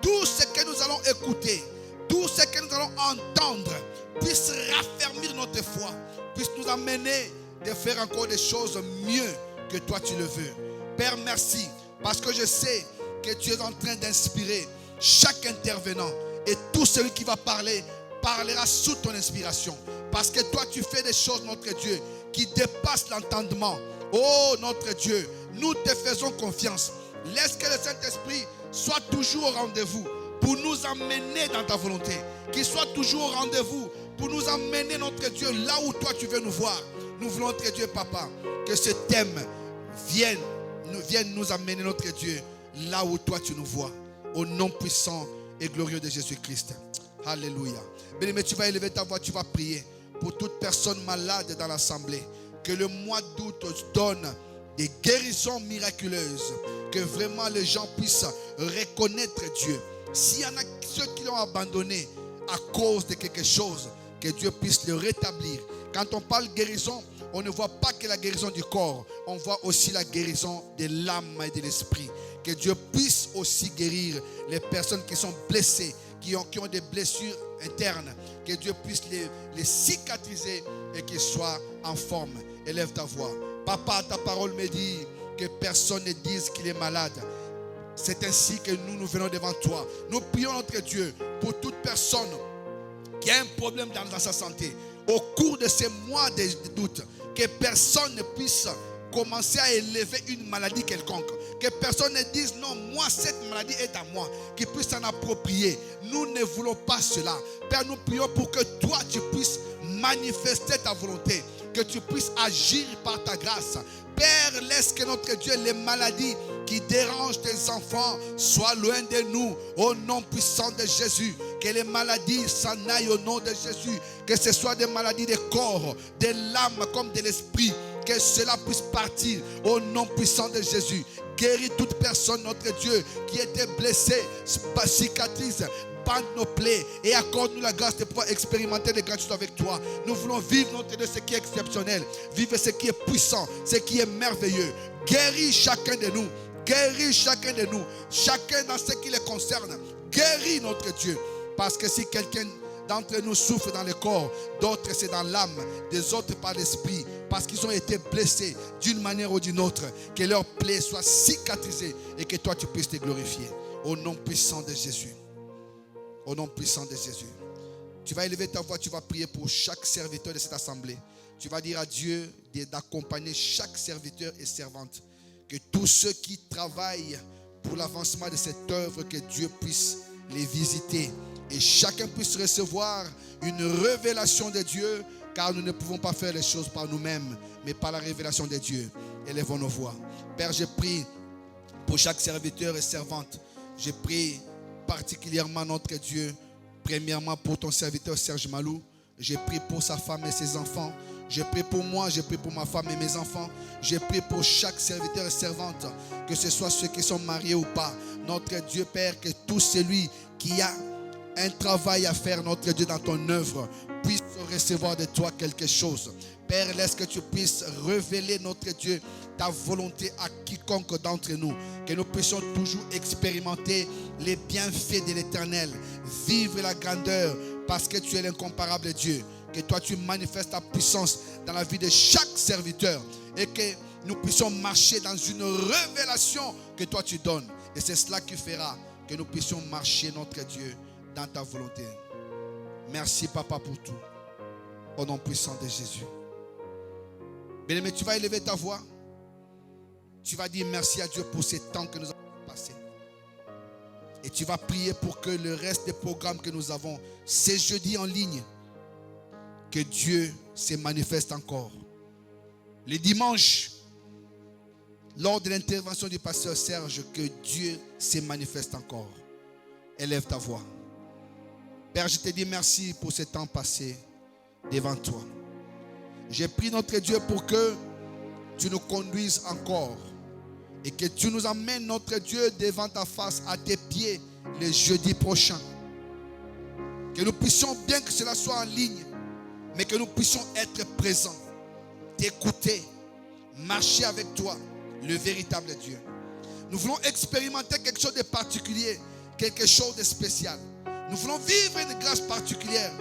Tout ce que nous allons écouter, tout ce que nous allons entendre, puisse raffermir notre foi, puisse nous amener de faire encore des choses mieux que toi tu le veux. Père, merci, parce que je sais que tu es en train d'inspirer chaque intervenant, et tout celui qui va parler parlera sous ton inspiration, parce que toi tu fais des choses, notre Dieu, qui dépassent l'entendement. Oh notre Dieu, nous te faisons confiance. Laisse que le Saint-Esprit soit toujours au rendez-vous pour nous amener dans ta volonté, qu'il soit toujours au rendez-vous pour nous amener, notre Dieu, là où toi tu veux nous voir. Nous voulons, notre Dieu, Papa, que ce thème vienne nous amener, notre Dieu, là où toi tu nous vois. Au nom puissant et glorieux de Jésus-Christ. Alléluia. Bien-aimé, tu vas élever ta voix, tu vas prier pour toute personne malade dans l'assemblée. Que le mois d'août donne des guérisons miraculeuses. Que vraiment les gens puissent reconnaître Dieu. S'il y en a ceux qui l'ont abandonné à cause de quelque chose, que Dieu puisse le rétablir. Quand on parle guérison, on ne voit pas que la guérison du corps, on voit aussi la guérison de l'âme et de l'esprit. Que Dieu puisse aussi guérir les personnes qui sont blessées, qui ont des blessures internes. Que Dieu puisse les cicatriser et qu'ils soient en forme. Élève ta voix. Papa, ta parole me dit que personne ne dise qu'il est malade. C'est ainsi que nous venons devant toi. Nous prions notre Dieu pour toute personne qui a un problème dans sa santé. Au cours de ces mois de doute, que personne ne puisse commencer à élever une maladie quelconque. Que personne ne dise non, moi cette maladie est à moi. Qu'il puisse s'en approprier. Nous ne voulons pas cela. Père, nous prions pour que toi tu puisses manifester ta volonté. Que tu puisses agir par ta grâce. Père, laisse que notre Dieu, les maladies qui dérangent tes enfants soient loin de nous. Au nom puissant de Jésus. Que les maladies s'en aillent au nom de Jésus. Que ce soit des maladies de corps, de l'âme comme de l'esprit. Que cela puisse partir au nom puissant de Jésus. Guéris toute personne, notre Dieu, qui était blessée, cicatrise, bande nos plaies et accorde-nous la grâce de pouvoir expérimenter les grâces avec toi. Nous voulons vivre, notre Dieu, ce qui est exceptionnel. Vivre ce qui est puissant, ce qui est merveilleux. Guéris chacun de nous. Guéris chacun de nous. Chacun dans ce qui les concerne. guéris, notre Dieu. Parce que si quelqu'un d'entre nous souffre dans le corps, d'autres c'est dans l'âme, des autres par l'esprit, parce qu'ils ont été blessés d'une manière ou d'une autre, que leur plaie soit cicatrisée et que toi tu puisses te glorifier. Au nom puissant de Jésus. Au nom puissant de Jésus. Tu vas élever ta voix, tu vas prier pour chaque serviteur de cette assemblée. Tu vas dire à Dieu d'accompagner chaque serviteur et servante. Que tous ceux qui travaillent pour l'avancement de cette œuvre, que Dieu puisse les visiter. Et chacun puisse recevoir une révélation de Dieu, car nous ne pouvons pas faire les choses par nous-mêmes, mais par la révélation de Dieu. Élevons nos voix. Père, je prie pour chaque serviteur et servante. Je prie particulièrement, notre Dieu, premièrement pour ton serviteur Serge Malou. Je prie pour sa femme et ses enfants. Je prie pour moi, je prie pour ma femme et mes enfants. Je prie pour chaque serviteur et servante, que ce soit ceux qui sont mariés ou pas. Notre Dieu, Père, que tout celui qui a un travail à faire, notre Dieu, dans ton œuvre, puisse recevoir de toi quelque chose. Père, laisse que tu puisses révéler, notre Dieu, ta volonté à quiconque d'entre nous. Que nous puissions toujours expérimenter les bienfaits de l'Éternel. Vivre la grandeur, parce que tu es l'incomparable Dieu. Que toi tu manifestes ta puissance dans la vie de chaque serviteur. Et que nous puissions marcher dans une révélation que toi tu donnes. Et c'est cela qui fera que nous puissions marcher, notre Dieu, dans ta volonté. Merci, Papa, pour tout. Au nom puissant de Jésus. Bien-aimé, tu vas élever ta voix. Tu vas dire merci à Dieu pour ces temps que nous avons passés. Et tu vas prier pour que le reste des programmes que nous avons, ces jeudis en ligne, que Dieu se manifeste encore. Les dimanches, lors de l'intervention du pasteur Serge, que Dieu se manifeste encore. Élève ta voix. Père, je te dis merci pour ce temps passé devant toi. J'ai prié, notre Dieu, pour que tu nous conduises encore et que tu nous amènes, notre Dieu, devant ta face, à tes pieds, le jeudi prochain. Que nous puissions, bien que cela soit en ligne, mais que nous puissions être présents, t'écouter, marcher avec toi, le véritable Dieu. Nous voulons expérimenter quelque chose de particulier, quelque chose de spécial. Nous voulons vivre une grâce particulière,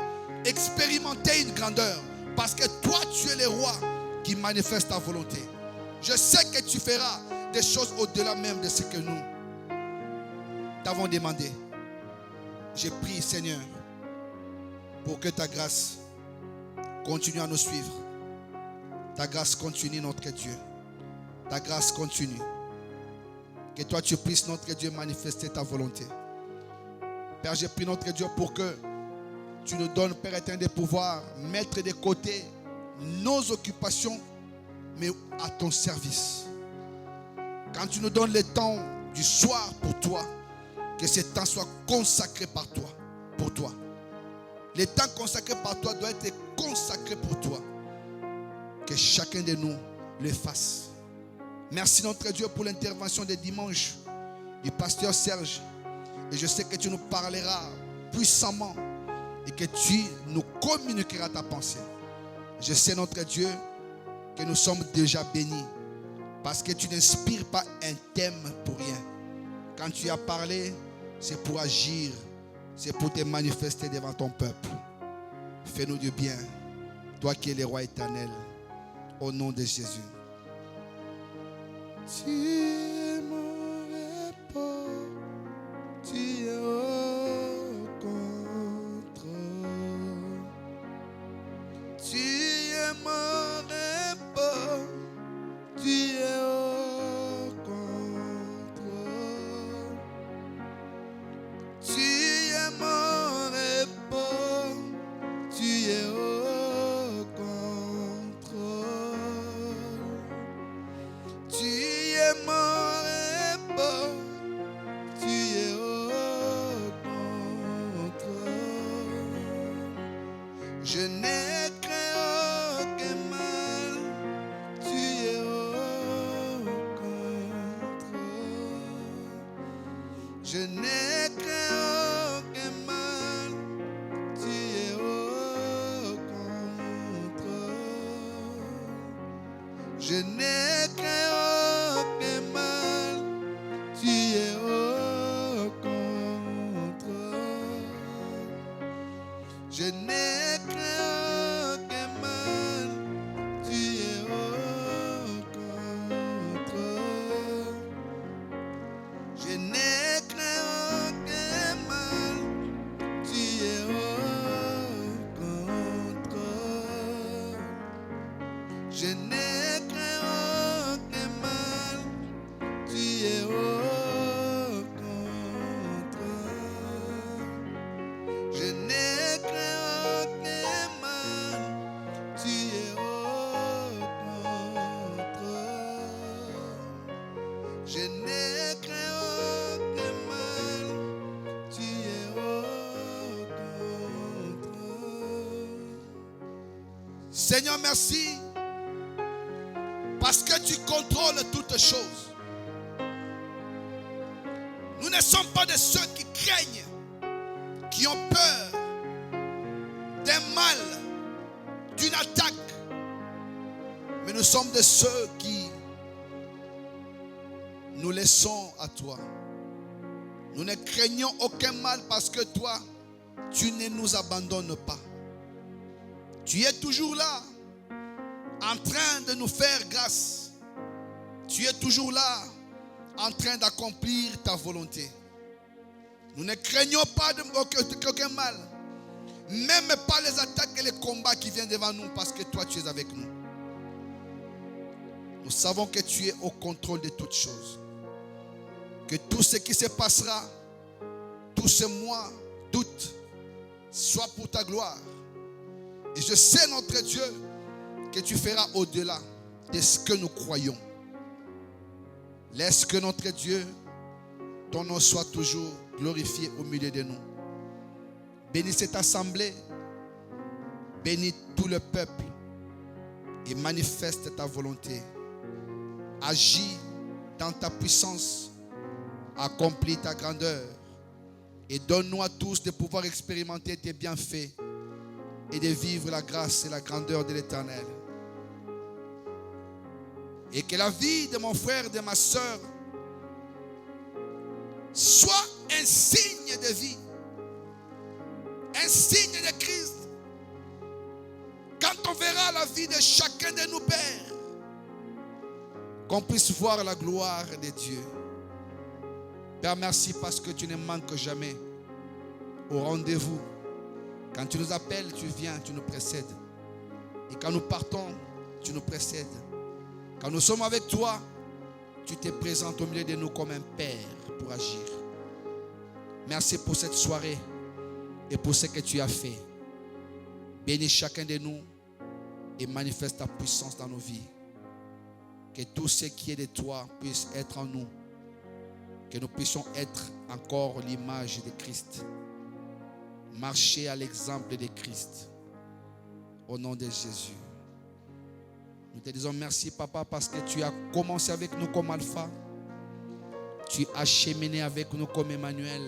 expérimenter une grandeur, parce que toi, tu es le roi qui manifeste ta volonté. Je sais que tu feras des choses au-delà même de ce que nous t'avons demandé. Je prie, Seigneur, pour que ta grâce continue à nous suivre. Ta grâce continue, notre Dieu. Ta grâce continue. Que toi, tu puisses, notre Dieu, manifester ta volonté. Père, je prie, notre Dieu, pour que tu nous donnes, Père éternel, de pouvoir mettre de côté nos occupations, mais à ton service. Quand tu nous donnes le temps du soir pour toi, que ce temps soit consacré par toi, pour toi. Le temps consacré par toi doit être consacré pour toi. Que chacun de nous le fasse. Merci, notre Dieu, pour l'intervention de dimanche du pasteur Serge. Et je sais que tu nous parleras puissamment et que tu nous communiqueras ta pensée. Je sais, notre Dieu, que nous sommes déjà bénis parce que tu n'inspires pas un thème pour rien. Quand tu as parlé, c'est pour agir, c'est pour te manifester devant ton peuple. Fais-nous du bien, toi qui es le roi éternel, au nom de Jésus. Tu es mon repos, tu es au contrôle. Tu es mon repos, tu es au contrôle. Tu es mon repos, tu es au contrôle. Tu es mon repos, tu es au contrôle. Je n'ai craint aucun mal, tu es au contrôle. Je n'ai craint aucun mal, tu es au contrôle. Je n'ai craint aucun mal, tu es au contrôle. craint aucun mal, tu es au contrôle. Je n'ai craint aucun mal, tu es au contrôle. Je n'ai craint aucun mal, tu es au contrôle. Je n'ai craint aucun mal, tu es au contrôle. Je n'ai craint aucun mal, tu es au contrôle. Seigneur, merci parce que tu contrôles toutes choses. Nous ne sommes pas de ceux qui craignent, qui ont peur d'un mal, d'une attaque, mais nous sommes de ceux qui nous laissons à toi. Nous ne craignons aucun mal parce que toi, tu ne nous abandonnes pas. Tu es toujours là, en train de nous faire grâce. Tu es toujours là, en train d'accomplir ta volonté. Nous ne craignons pas aucun mal, même pas les attaques et les combats qui viennent devant nous, parce que toi tu es avec nous. Nous savons que tu es au contrôle de toutes choses, que tout ce qui se passera, tout ce mois d'août, soit pour ta gloire. Et je sais, notre Dieu, que tu feras au-delà de ce que nous croyons. Laisse que notre Dieu, ton nom soit toujours glorifié au milieu de nous. Bénis cette assemblée, bénis tout le peuple et manifeste ta volonté. Agis dans ta puissance, accomplis ta grandeur et donne-nous à tous de pouvoir expérimenter tes bienfaits et de vivre la grâce et la grandeur de l'Éternel. Et que la vie de mon frère, de ma soeur, soit un signe de vie, un signe de Christ. Quand on verra la vie de chacun de nos pères, qu'on puisse voir la gloire de Dieu. Père, merci parce que tu ne manques jamais au rendez-vous. Quand tu nous appelles, tu viens, tu nous précèdes. Et quand nous partons, tu nous précèdes. Quand nous sommes avec toi, tu te présentes au milieu de nous comme un père pour agir. Merci pour cette soirée et pour ce que tu as fait. Bénis chacun de nous et manifeste ta puissance dans nos vies. Que tout ce qui est de toi puisse être en nous. Que nous puissions être encore l'image de Christ. Marcher à l'exemple de Christ. Au nom de Jésus. Nous te disons merci, Papa, parce que tu as commencé avec nous comme Alpha. Tu as cheminé avec nous comme Emmanuel.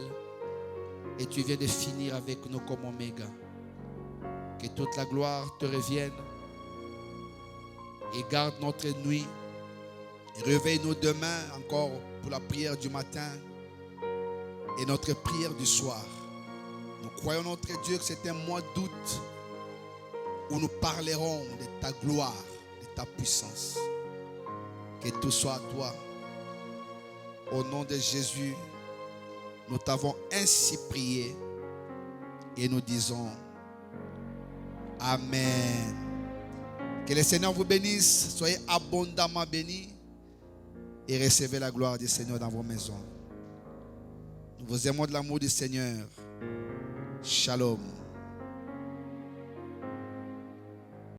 Et tu viens de finir avec nous comme Oméga. Que toute la gloire te revienne. Et garde notre nuit. Et réveille-nous demain encore pour la prière du matin. Et notre prière du soir. Nous croyons, notre Dieu, que c'est un mois d'août où nous parlerons de ta gloire, de ta puissance. Que tout soit à toi. Au nom de Jésus, nous t'avons ainsi prié et nous disons Amen. Que le Seigneur vous bénisse. Soyez abondamment bénis et recevez la gloire du Seigneur dans vos maisons. Nous vous aimons de l'amour du Seigneur. Shalom.